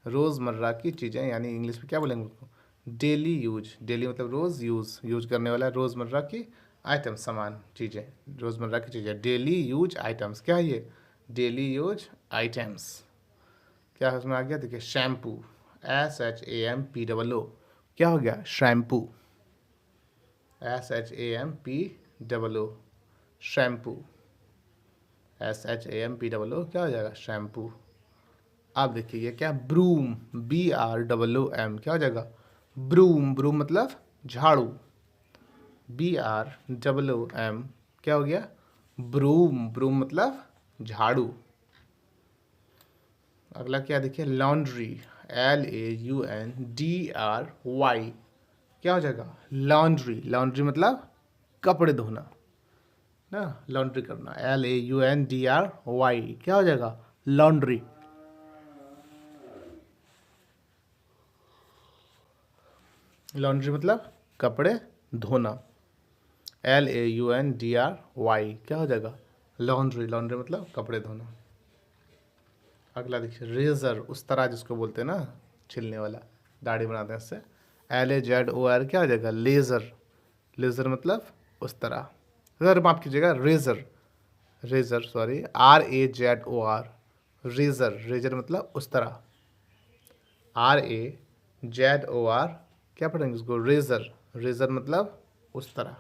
रोज़मर्रा की चीज़ें यानी इंग्लिश में क्या बोलेंगे उसको? डेली यूज, डेली मतलब रोज़, यूज़, यूज करने वाला, रोज़मर्रा की आइटम, सामान, चीज़ें, रोज़मर्रा की चीज़ें, डेली यूज आइटम्स। क्या है ये? Daily use items. क्या है उसमें आ गया? देखिए शैम्पू, SHAMPOO, क्या हो गया? शैम्पू, SHAMPOO, शैम्पू, SHAMPOO, क्या हो जाएगा? शैम्पू। अब देखिए ये क्या? ब्रूम, BROOM, क्या हो जाएगा? ब्रूम, ब्रूम मतलब झाड़ू, BROOM, क्या हो गया? ब्रूम, ब्रूम मतलब झाड़ू। अगला क्या देखिए? लॉन्ड्री, LAUNDRY, क्या हो जाएगा? लॉन्ड्री, लॉन्ड्री मतलब कपड़े धोना ना, लॉन्ड्री करना, LAUNDRY, क्या हो जाएगा? लॉन्ड्री। लॉन्ड्री मतलब कपड़े धोना, LAUNDRY, क्या हो जाएगा? लॉन्ड्री, लॉन्ड्री मतलब कपड़े धोना। अगला देखिए रेजर, उस तरह जिसको बोलते हैं ना, छिलने वाला, दाढ़ी बनाते हैं उससे, LAZOR, क्या हो जाएगा? लेज़र, लेज़र मतलब उस तरह, अगर माफ कीजिएगा razor, razor sorry, RAZOR, razor, razor मतलब उस तरह, RAZOR, क्या पढ़ेंगे उसको? रेजर, रेजर मतलब उस तरह।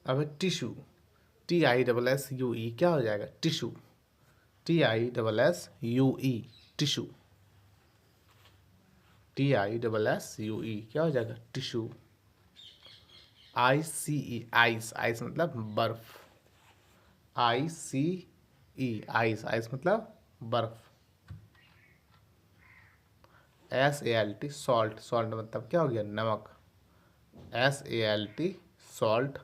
अब टिशू, TISSUE, क्या हो जाएगा? टिशू, TISSUE, टिशू, TISSUE, क्या हो जाएगा? टिशू। ICE, आइस, आइस मतलब बर्फ, ICE, आइस, आइस मतलब बर्फ। SALT, सॉल्ट, सॉल्ट मतलब क्या हो गया? नमक, SALT, सॉल्ट,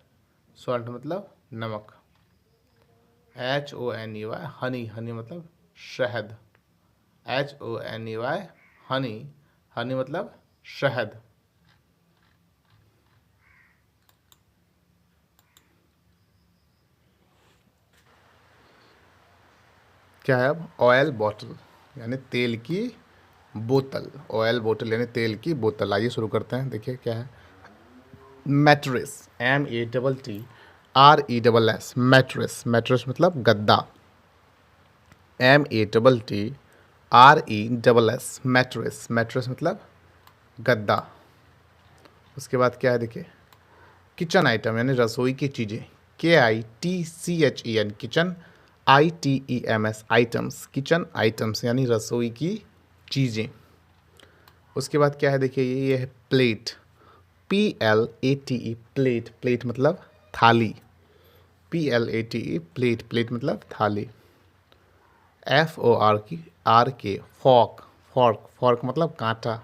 सॉल्ट मतलब नमक। HONEY, हनी, हनी मतलब शहद, HONEY, हनी, हनी मतलब शहद। क्या है अब? ऑयल बॉटल यानी तेल की बोतल, ऑयल बोतल यानी तेल की बोतल। आइए शुरू करते हैं। देखिए क्या है? मैट्रेस, MATTRESS, मैट्रेस, मैट्रेस मतलब गद्दा, MATTRESS, मैट्रेस, मैट्रेस मतलब गद्दा। उसके बाद क्या है? देखिए किचन आइटम यानी रसोई की चीज़ें, KITCHEN, kitchen, ITEMS, items, kitchen items यानी रसोई की चीज़ें। उसके बाद क्या है? देखिए ये है प्लेट, PLATE, प्लेट, प्लेट मतलब थाली, PLATE, प्लेट, प्लेट मतलब थाली। FORK, फॉर्क, फॉर्क, फॉर्क मतलब कांटा,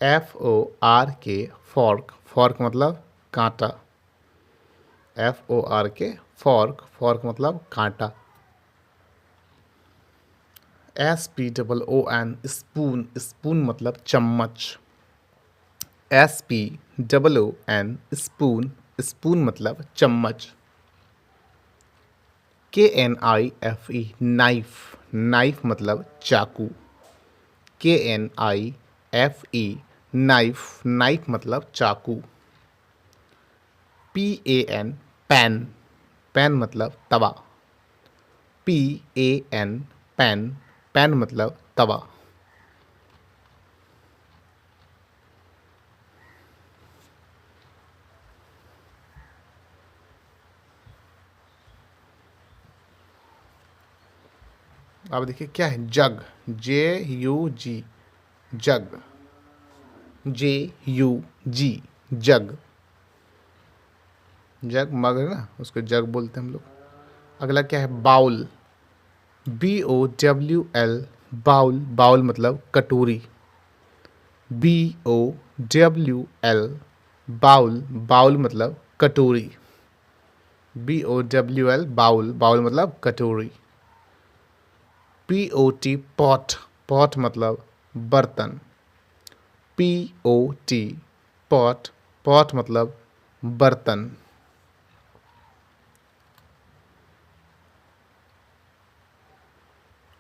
FORK, फॉर्क, फॉर्क मतलब कांटा, FORK, फॉर्क, फॉर्क मतलब कांटा। SPOON, स्पून, स्पून मतलब चम्मच, SPOON, स्पून, स्पून मतलब चम्मच। KNIFE, नाइफ, नाइफ मतलब चाकू, KNIFE, नाइफ, नाइफ मतलब चाकू। PAN, पैन, पैन मतलब तवा, PAN, पैन, पैन मतलब तवा। अब देखिए क्या है? जग, JUG, जग, JUG, जग, जग, मग है ना, उसको जग बोलते हैं हम लोग। अगला क्या है, बाउल, BOWL, बाउल, बाउल मतलब कटोरी, BOWL, बाउल, बाउल मतलब कटोरी, BOWL, बाउल, बाउल मतलब कटोरी, POT, पॉट, पॉट मतलब बर्तन, POT, पॉट, पॉट मतलब बर्तन।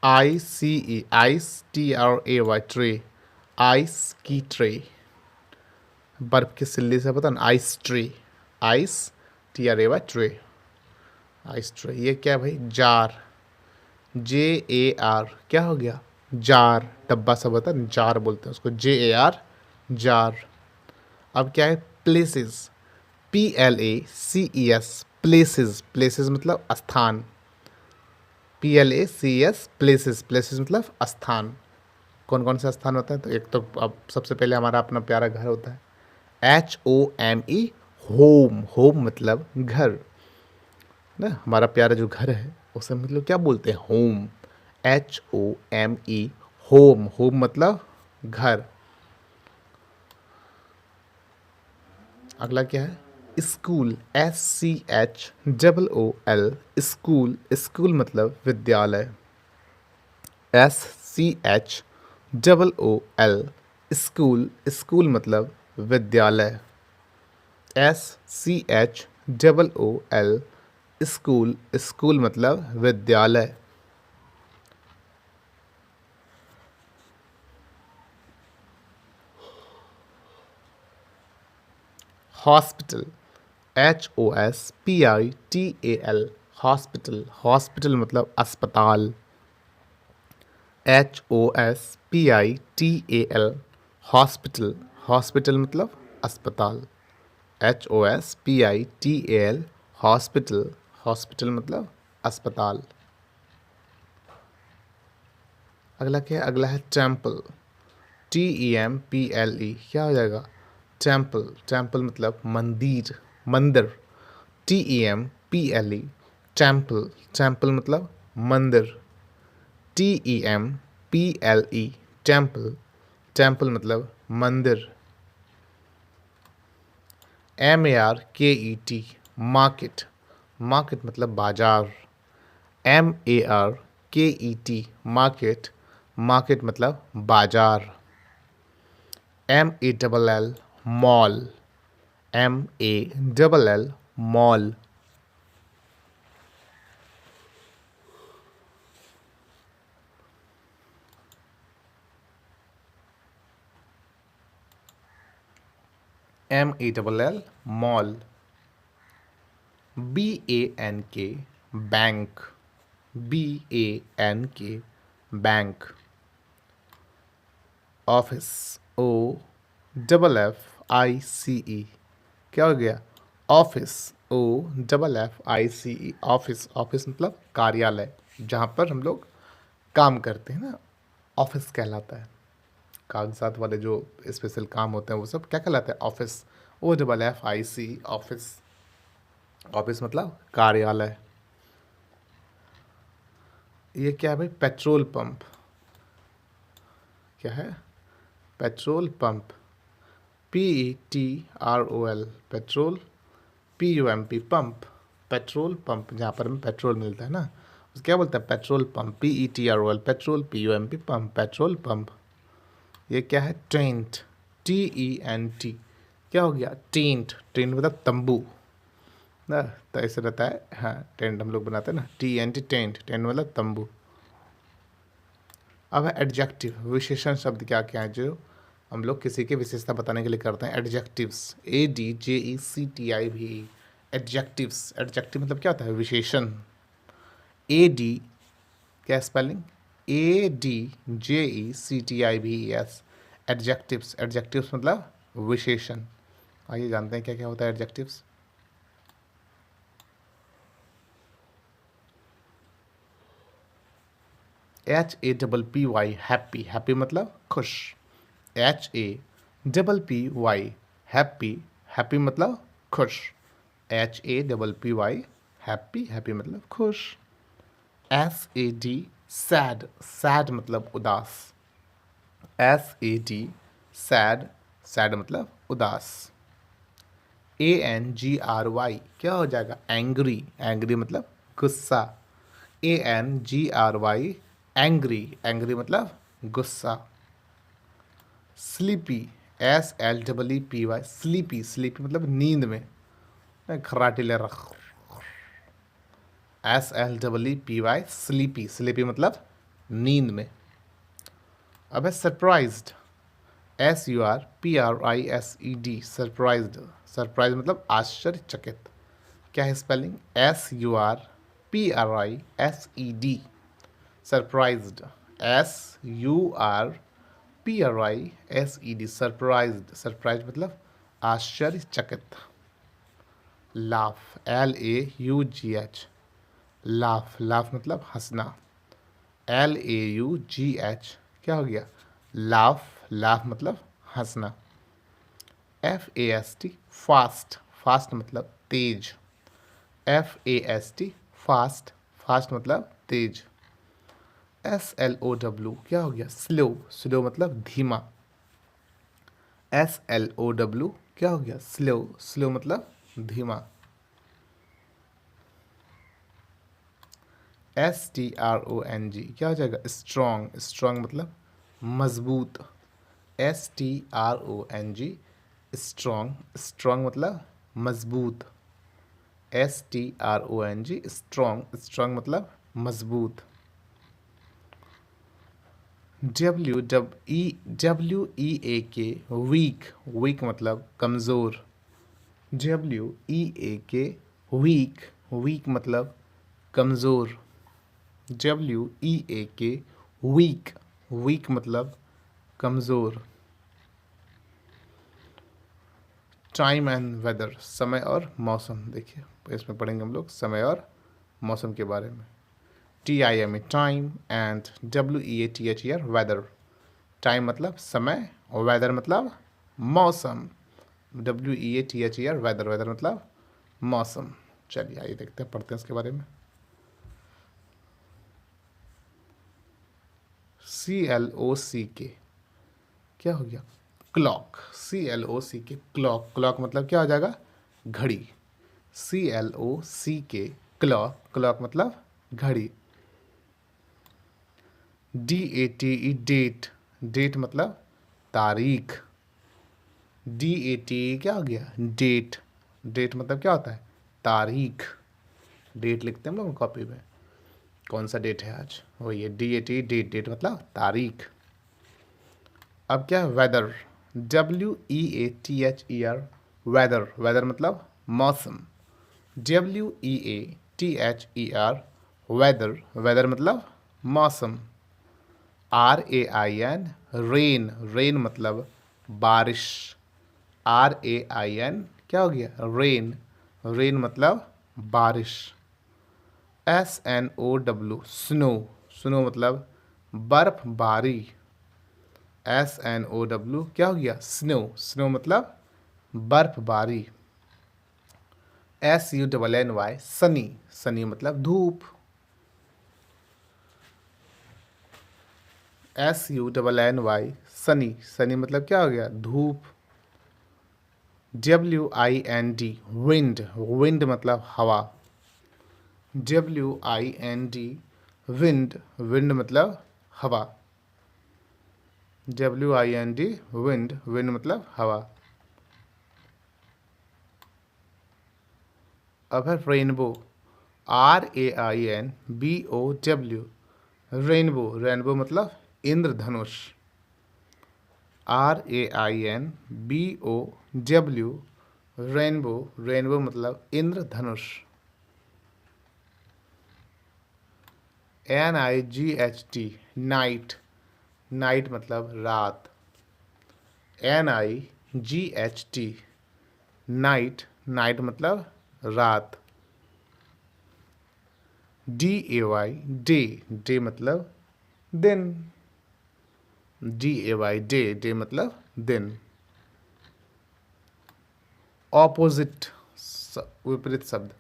ICE, ice, TRAY, tray, ice की ट्रे, बर्फ की सिल्ली से पता ना, ice tray, ice, TRAY, tray, ice tray. ये क्या है भाई, जार, JAR, क्या हो गया, जार, डब्बा सब होता है ना, जार बोलते हैं उसको, JAR, जार। अब क्या है, प्लेसेस, PLACES, प्लेसेस, प्लेसेस मतलब स्थान, PLACES, प्लेसेस, प्लेसेस मतलब स्थान। कौन कौन सा स्थान होता है, तो एक तो अब सबसे पहले हमारा अपना प्यारा घर होता है, HOME, होम, होम मतलब घर ना, हमारा प्यारा जो घर है उसे मतलब क्या बोलते हैं, होम, HOME, होम, होम मतलब घर। अगला क्या है, स्कूल, SCHOOL, स्कूल, स्कूल मतलब विद्यालय, SCHOOL, स्कूल, स्कूल मतलब विद्यालय, SCHOOL, स्कूल, स्कूल मतलब विद्यालय। हॉस्पिटल, HOSPITAL, हॉस्पिटल, हॉस्पिटल मतलब अस्पताल, HOSPITAL, हॉस्पिटल, हॉस्पिटल मतलब अस्पताल, HOSPITAL, हॉस्पिटल, हॉस्पिटल मतलब अस्पताल। अगला क्या है, अगला है टेम्पल, TEMPLE, क्या हो जाएगा, टेम्पल, टेम्पल मतलब मंदिर, मंदिर, TEMPLE, टेम्पल, टेम्पल मतलब मंदिर, TEMPLE, टेम्पल, टेम्पल मतलब मंदिर। MARKET, मार्केट, मार्केट मतलब बाजार, MARKET, मार्केट, मार्केट मतलब बाजार। MALL, mall, MALL, mall. MALL, mall. BANK, bank, BANK, bank. Office, OFFICE, क्या हो गया, ऑफिस, OFFICE, ऑफिस, ऑफिस मतलब कार्यालय, जहाँ पर हम लोग काम करते हैं ना, ऑफिस कहलाता है। कागजात वाले जो स्पेशल काम होते हैं वो सब क्या कहलाता है, ऑफिस, OFFICE, ऑफिस, ऑफिस मतलब कार्यालय। ये क्या है भाई, पेट्रोल पंप, क्या है, petrol pump, PETROL, petrol, PUMP, pump, petrol pump, जहाँ पर हमें पेट्रोल मिलता है ना, उसे क्या बोलते हैं, petrol pump, PETROL, petrol, PUMP, pump, petrol pump. ये क्या है, टेंट, TENT, क्या हो गया, टेंट, टेंट मतलब तंबू ना, तो ऐसे रहता है, हाँ, टेंट हम लोग बनाते हैं ना, TENT, टेंट, टेंट मतलब तंबू। अब है एडजेक्टिव, विशेषण शब्द क्या क्या है जो हम लोग किसी की विशेषता बताने के लिए करते हैं, एडजेक्टिव्स, ADJECTIV, एडजेक्टिव्स, एडजेक्टिव मतलब क्या होता है, विशेषण, AD, क्या स्पेलिंग, ADJECTIVES, एडजेक्टिव्स, एडजेक्टिव्स मतलब विशेषण। आइए जानते हैं क्या क्या होता है एडजेक्टिव्स। HAPPY, हैप्पी, हैप्पी मतलब खुश, HAPPY, हैप्पी, हैप्पी मतलब खुश, HAPPY, हैप्पी, हैप्पी मतलब खुश। SAD सैड, सैड मतलब उदास। SAD सैड, सैड मतलब उदास। ANGRY क्या हो जाएगा? एंग्री, एंग्री मतलब गुस्सा। ANGRY एंग्री, एंग्री मतलब गुस्सा। स्लीपी, SLEEPY स्लीपी, स्लीपी मतलब नींद में, खराटी ले रख। SLEEPY स्लीपी, स्लीपी मतलब नींद में। अब है सरप्राइज्ड, SURPRISED सरप्राइज्ड, सरप्राइज मतलब आश्चर्यचकित। क्या है spelling? SURPRISED surprised, SURPRISED surprised, surprise मतलब आश्चर्यचकित। लाफ, LAUGH लाफ, लाफ मतलब हंसना। LAUGH क्या हो गया? लाफ, लाफ मतलब हंसना। FAST फास्ट, फास्ट मतलब तेज। FAST फास्ट, फास्ट मतलब तेज। SLOW क्या हो गया? स्लो, स्लो मतलब धीमा। SLOW क्या हो गया? स्लो, स्लो मतलब धीमा। STRONG क्या हो जाएगा? स्ट्रॉन्ग, स्ट्रॉन्ग मतलब मजबूत। STRONG स्ट्रॉन्ग, स्ट्रॉन्ग मतलब मजबूत। STRONG स्ट्रॉन्ग, स्ट्रॉन्ग मतलब मजबूत। WEAK वीक, वीक मतलब कमज़ोर। WEAK वीक, वीक मतलब कमज़ोर। WEAK वीक, वीक मतलब कमज़ोर। टाइम एंड वेदर समय और मौसम, देखिए इसमें पढ़ेंगे हम लोग समय और मौसम के बारे में। TIME time and WEATHER weather. Time मतलब समय और वेदर मतलब मौसम। WEATHER वेदर, वेदर मतलब मौसम। चलिए आइए देखते हैं, पढ़ते हैं इसके बारे में। CLOCK क्या हो गया? क्लॉक। CLOCK क्लॉक, क्लॉक मतलब क्या हो जाएगा? घड़ी। CLOCK क्लॉक, क्लॉक मतलब घड़ी। DATE डेट, डेट मतलब तारीख। DATE क्या हो गया? डेट, डेट मतलब क्या होता है? तारीख। डेट लिखते हैं हम लोग कॉपी में, कौन सा डेट है आज, वही है DATE डेट, डेट मतलब तारीख। अब क्या है? वेदर, WEATHER वेदर, वेदर मतलब मौसम। WEATHER वेदर, वेदर मतलब मौसम। RAIN रेन, रेन मतलब बारिश। RAIN क्या हो गया? रेन, रेन मतलब बारिश। SNOW स्नो, स्नो मतलब बर्फबारी। SNOW क्या हो गया? स्नो, स्नो मतलब बर्फबारी। SUNNY सनी, सनी मतलब धूप। SUNNY सनी, सनी मतलब क्या हो गया? धूप। WIND विंड, विंड मतलब हवा। WIND विंड, विंड मतलब हवा। WIND विंड, विंड मतलब हवा। अब है रेनबो, RAINBOW रेनबो, रेनबो मतलब इंद्रधनुष। RAINBOW रेनबो, रेनबो मतलब इंद्रधनुष। NIGHT नाइट, नाइट मतलब रात। NIGHT नाइट, नाइट मतलब रात। DAY डे, डे मतलब दिन। DAY डे, डे मतलब दिन। ऑपोजिट विपरीत शब्द,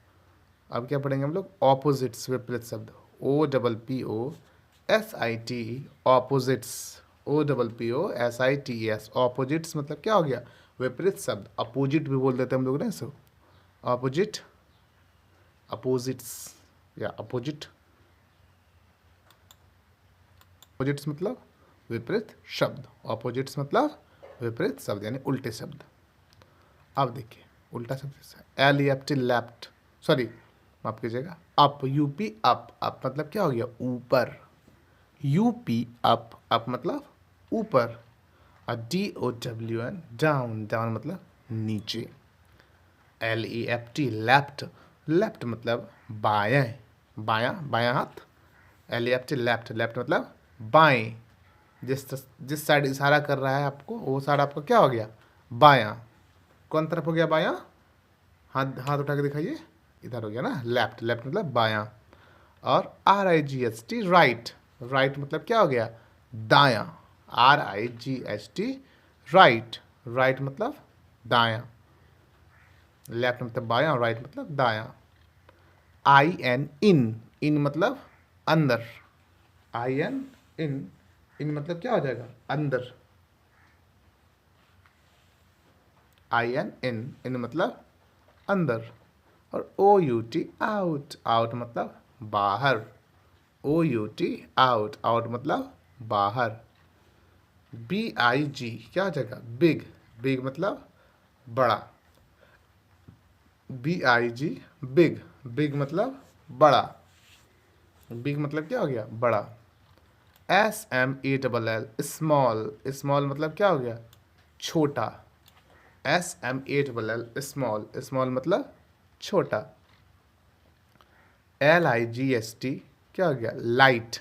अब क्या पढ़ेंगे हम लोग? ऑपोजिट्स, विपरीत शब्द। OPPOSIT, opposites. OPPOSITES, ऑपोजिट्स मतलब क्या हो गया? विपरीत शब्द। अपोजिट भी बोल देते हैं हम लोग ना इसको, ऑपोजिट, अपोजिट्स या अपोजिट। अपोजिट्स मतलब विपरीत शब्द, ऑपोजिट्स मतलब विपरीत शब्द यानी उल्टे शब्द। अब देखिए उल्टा शब्द, LEFT, लेफ्ट, सॉरी माफ कीजिएगा, अप, UP अप, अप मतलब क्या हो गया? ऊपर। UP अप, अप मतलब ऊपर। और DOWN डाउन, डाउन मतलब नीचे। LEFT लेफ्ट, लेफ्ट मतलब बाएं, बायां, बायां हाथ। LEFT लेफ्ट, लेफ्ट मतलब बाएं। जिस साइड इशारा कर रहा है आपको, वो साइड आपका क्या हो गया? बायां। कौन तरफ हो गया? बायां। हाथ हाथ उठा के दिखाइए, इधर हो गया ना, लेफ्ट, लेफ्ट मतलब बायां। और RIGHT राइट, राइट मतलब क्या हो गया? दायां। RIGHT राइट, राइट मतलब दायां। लेफ्ट मतलब बायां और राइट मतलब दायां। IN इन, इन मतलब अंदर। IN इन, इन मतलब क्या हो जाएगा? अंदर। IN इन मतलब अंदर। और OUT आउट, आउट मतलब बाहर। OUT आउट, आउट मतलब बाहर। BIG क्या हो जाएगा? बिग, बिग मतलब बड़ा। BIG बिग, बिग मतलब बड़ा। बिग मतलब क्या हो गया? बड़ा। SMALL स्मॉल, स्मॉल मतलब क्या हो गया? छोटा। SMALL स्मॉल, स्मॉल मतलब छोटा। LIGHT क्या हो गया? लाइट,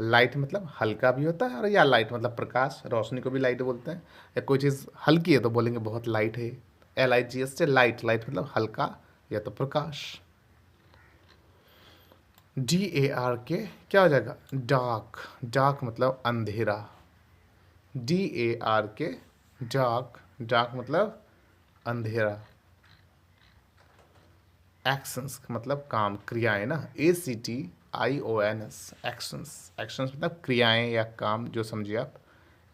लाइट मतलब हल्का भी होता है, और या लाइट मतलब प्रकाश, रोशनी को भी लाइट बोलते हैं। या कोई चीज़ हल्की है तो बोलेंगे बहुत लाइट है। LIGHT लाइट, लाइट मतलब हल्का या तो प्रकाश। DARK क्या हो जाएगा? डार्क, डार्क मतलब अंधेरा। DARK डार्क, डार्क मतलब अंधेरा। एक्शंस मतलब काम, क्रियाएं ना, ACTIONS एक्शंस, एक्शंस मतलब क्रियाएं या काम, जो समझिए आप।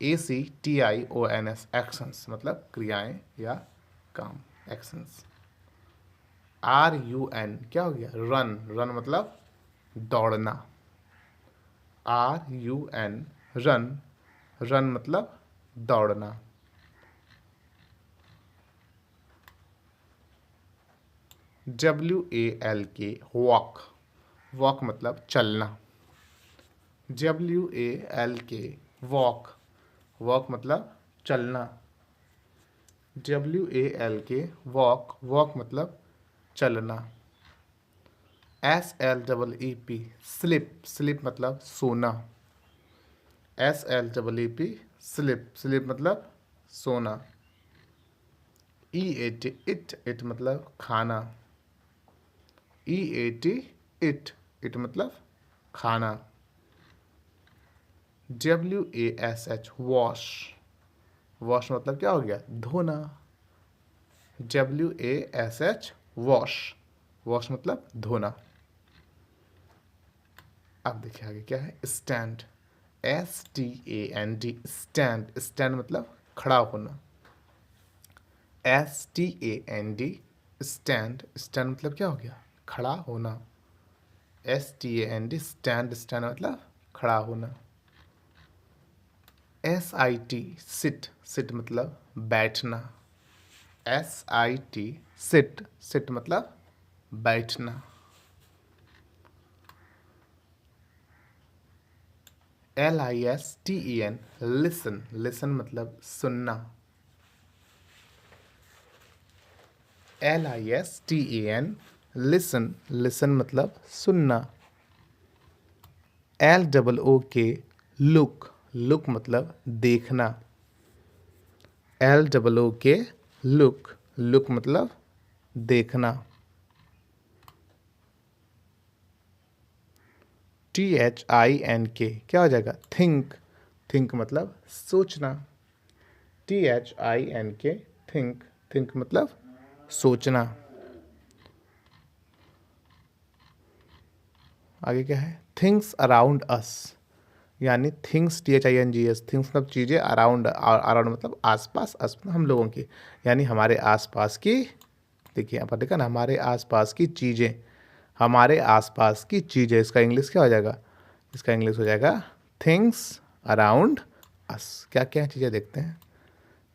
ACTIONS एक्शंस मतलब क्रियाएं या काम, एक्शंस। RUN क्या हो गया? रन, रन मतलब दौड़ना। RUN रन, रन मतलब दौड़ना। WALK वॉक, वॉक मतलब चलना। WALK वॉक, वॉक मतलब चलना। WALK वॉक, वॉक मतलब चलना। SLEEP स्लिप, स्लिप मतलब सोना। SLEEP स्लिप, स्लिप मतलब सोना। EAT इट, इट मतलब खाना। EAT इट, इट मतलब खाना। WASH वॉश, वॉश मतलब क्या हो गया? धोना। WASH वॉश, वॉश मतलब धोना। अब देखिए आगे क्या है? स्टैंड, STAND स्टैंड, स्टैंड मतलब खड़ा होना। STAND स्टैंड, स्टैंड मतलब क्या हो गया? खड़ा होना। STAND स्टैंड, स्टैंड मतलब खड़ा होना। SIT सिट, सिट मतलब बैठना। SIT सिट, सिट मतलब बैठना। LISTEN लिसन, लिसन मतलब सुनना। LISTEN लिसन, लिसन मतलब सुनना। LOOK लुक, लुक मतलब देखना। LOOK लुक, लुक मतलब देखना। THINK क्या हो जाएगा? थिंक, थिंक मतलब सोचना। THINK थिंक, थिंक मतलब सोचना। आगे क्या है, थिंग्स अराउंड अस, यानी थिंग्स THINGS, थिंग्स मतलब चीज़ें, अराउंड अराउंड मतलब आसपास, अस मतलब हम लोगों की, यानी हमारे आसपास की, देखिए यहाँ पर देखा ना, हमारे आसपास की चीज़ें, हमारे आसपास की चीज़ें, इसका इंग्लिश क्या हो जाएगा, इसका इंग्लिश हो जाएगा थिंग्स अराउंड अस। क्या क्या चीज़ें देखते हैं,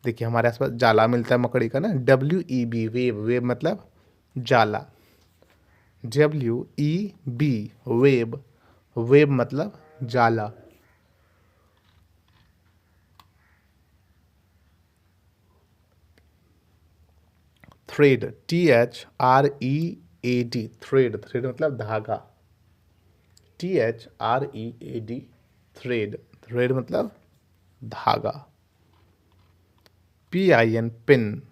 देखिए हमारे आसपास जाला मिलता है मकड़ी का ना, WEB, वेब, वेब मतलब जाला, WEB, वेब, वेब मतलब जाला। थ्रेड, THREAD, थ्रेड, थ्रेड मतलब धागा, THREAD, थ्रेड, थ्रेड मतलब धागा। PIN, पिन,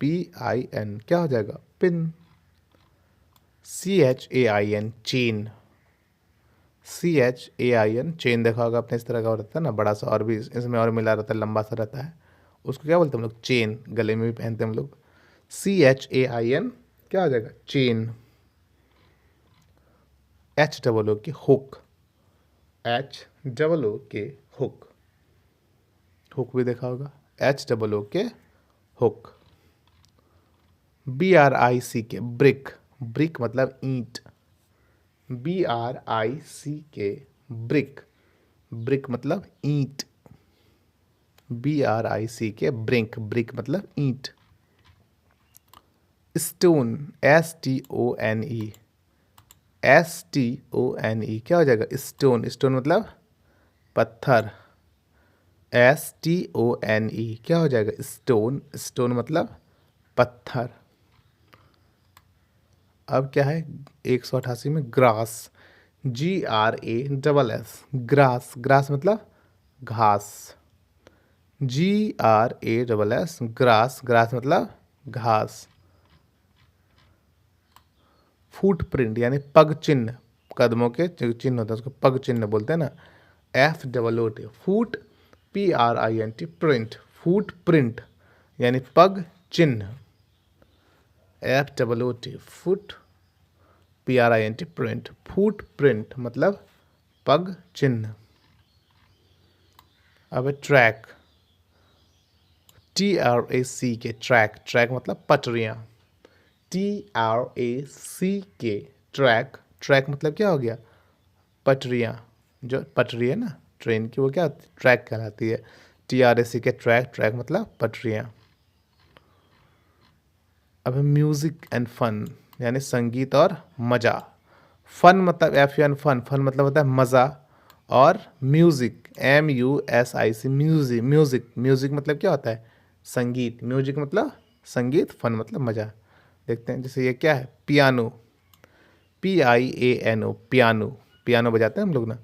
PIN क्या हो जाएगा, pin. CHAIN, chain, CHAIN, chain देखा होगा आपने, इस तरह का रहता है ना बड़ा सा, और भी इसमें और मिला रहता है, लंबा सा रहता है, उसको क्या बोलते हैं हम लोग, चेन, गले में भी पहनते हैं हम लोग। CHAIN क्या हो जाएगा, चेन। HOO के हुक, HOO के हुक, हुक भी देखा होगा, HOO के हुक। BRIC के ब्रिक, ब्रिक मतलब ईंट, BRIC के ब्रिक, ब्रिक मतलब ईंट, BRIC के ब्रिक, ब्रिक मतलब ईंट। स्टोन, STONE, STONE क्या हो जाएगा, स्टोन, स्टोन मतलब पत्थर, STONE क्या हो जाएगा, स्टोन, स्टोन मतलब पत्थर। अब क्या है 188 में, ग्रास, GRASS, ग्रास, ग्रास मतलब घास, GRASS, ग्रास, ग्रास मतलब घास। फुटप्रिंट यानी पग चिन्ह, कदमों के जो चिन्ह होता है उसको पग चिन्ह बोलते हैं ना, FOOT, फूट, PRINT, प्रिंट, फूट प्रिंट यानी पग चिन्ह, FOOT, फुट, PRINT, प्रिंट, फूट प्रिंट मतलब पग चिन्ह। अब ट्रैक, TRAC के ट्रैक, ट्रैक मतलब पटरियाँ, TRAC के ट्रैक, ट्रैक मतलब क्या हो गया, पटरियाँ, जो पटरी है ना ट्रेन की वो क्या ट्रैक कहलाती है। TRAC के ट्रैक, ट्रैक मतलब पटरियाँ। अब म्यूज़िक एंड फन यानी संगीत और मज़ा। फन मतलब FUN, फन, फन मतलब होता है मज़ा, और music MUSIC, music, music, music मतलब क्या होता है, संगीत, म्यूजिक मतलब संगीत, फन मतलब मज़ा। देखते हैं जैसे ये क्या है, पियानो, PIANO, पियानो, पियानो बजाते हैं हम लोग ना,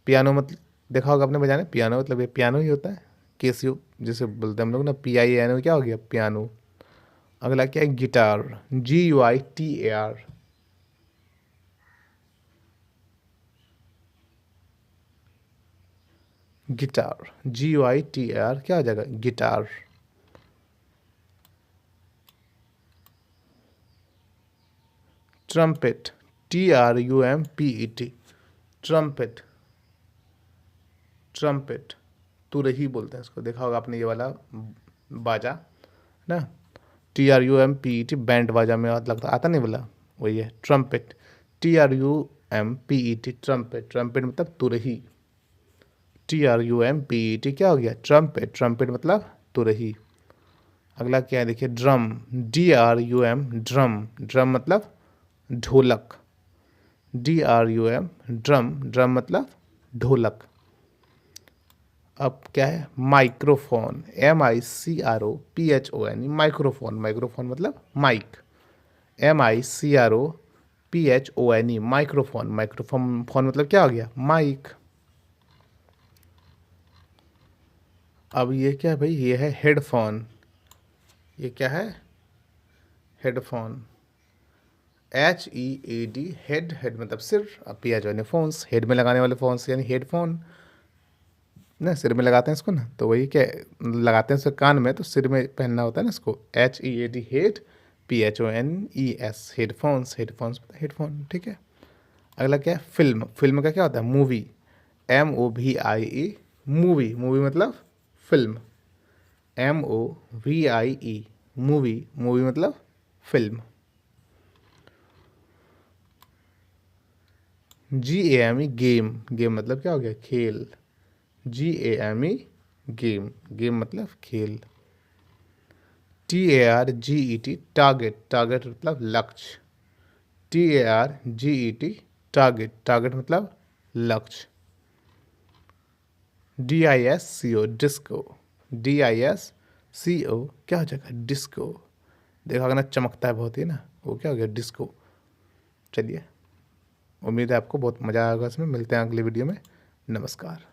पियानो मतलब देखा होगा आपने बजाने, पियानो मतलब ये पियानो ही होता है, कैसियो जैसे बोलते हैं हम लोग ना, PIANO क्या हो गया, पियानो। अगला क्या है, गिटार, GUITAR, गिटार, GUITAR क्या हो जाएगा, guitar. Trumpet, TRUMPET, trumpet, trumpet, तुरही बोलते हैं इसको, देखा होगा आपने ये वाला बाजा ना, TRUMPET, बैंड बाजा में लगता आता नहीं बोला, वही है ट्रम्पेट, TRUMPET, ट्रम्पेट, ट्रम्पेट मतलब तुरही, TRUMPET क्या हो गया, ट्रम्पेट, ट्रम्पेट मतलब तुरही। अगला क्या है देखिए, ड्रम, DRUM, ड्रम, ड्रम मतलब ढोलक, DRUM, ड्रम, ड्रम मतलब ढोलक। अब क्या है, माइक्रोफोन, MICROPHON, माइक्रोफोन, माइक्रोफोन मतलब mic, MICROPHON, microphone, microphone, phone मतलब क्या हो गया, माइक। अब ये क्या है भाई, ये है हेडफोन, ये क्या है, हेडफोन, HEAD, हेड, हेड मतलब सिर, अब PH यानी फोन्स, हेड में लगाने वाले फोन्स यानी हेडफोन ना, सिर में लगाते हैं इसको ना, तो वही क्या लगाते हैं इसको कान में, तो सिर में पहनना होता है ना इसको, HEAD, head, PHONES, headphones, headphones headphone, ठीक है। अगला क्या है, फिल्म। फिल्म का क्या होता है, मूवी, MOVIE, मूवी। मूवी मतलब फिल्म, MOVIE, मूवी। मूवी मतलब फिल्म। GAME, game. गेम मतलब क्या हो गया, खेल। GAME, game. गेम मतलब खेल। TARGET, target. टारगेट मतलब लक्ष्य। TARGET, target. टारगेट मतलब लक्ष्य। DISCO, disco. DISCO क्या हो जाएगा, डिस्को। देखा होगा ना, चमकता है बहुत ही ना, वो क्या हो गया, डिस्को। चलिए, उम्मीद है आपको बहुत मज़ा आएगा इसमें। मिलते हैं अगली वीडियो में। नमस्कार।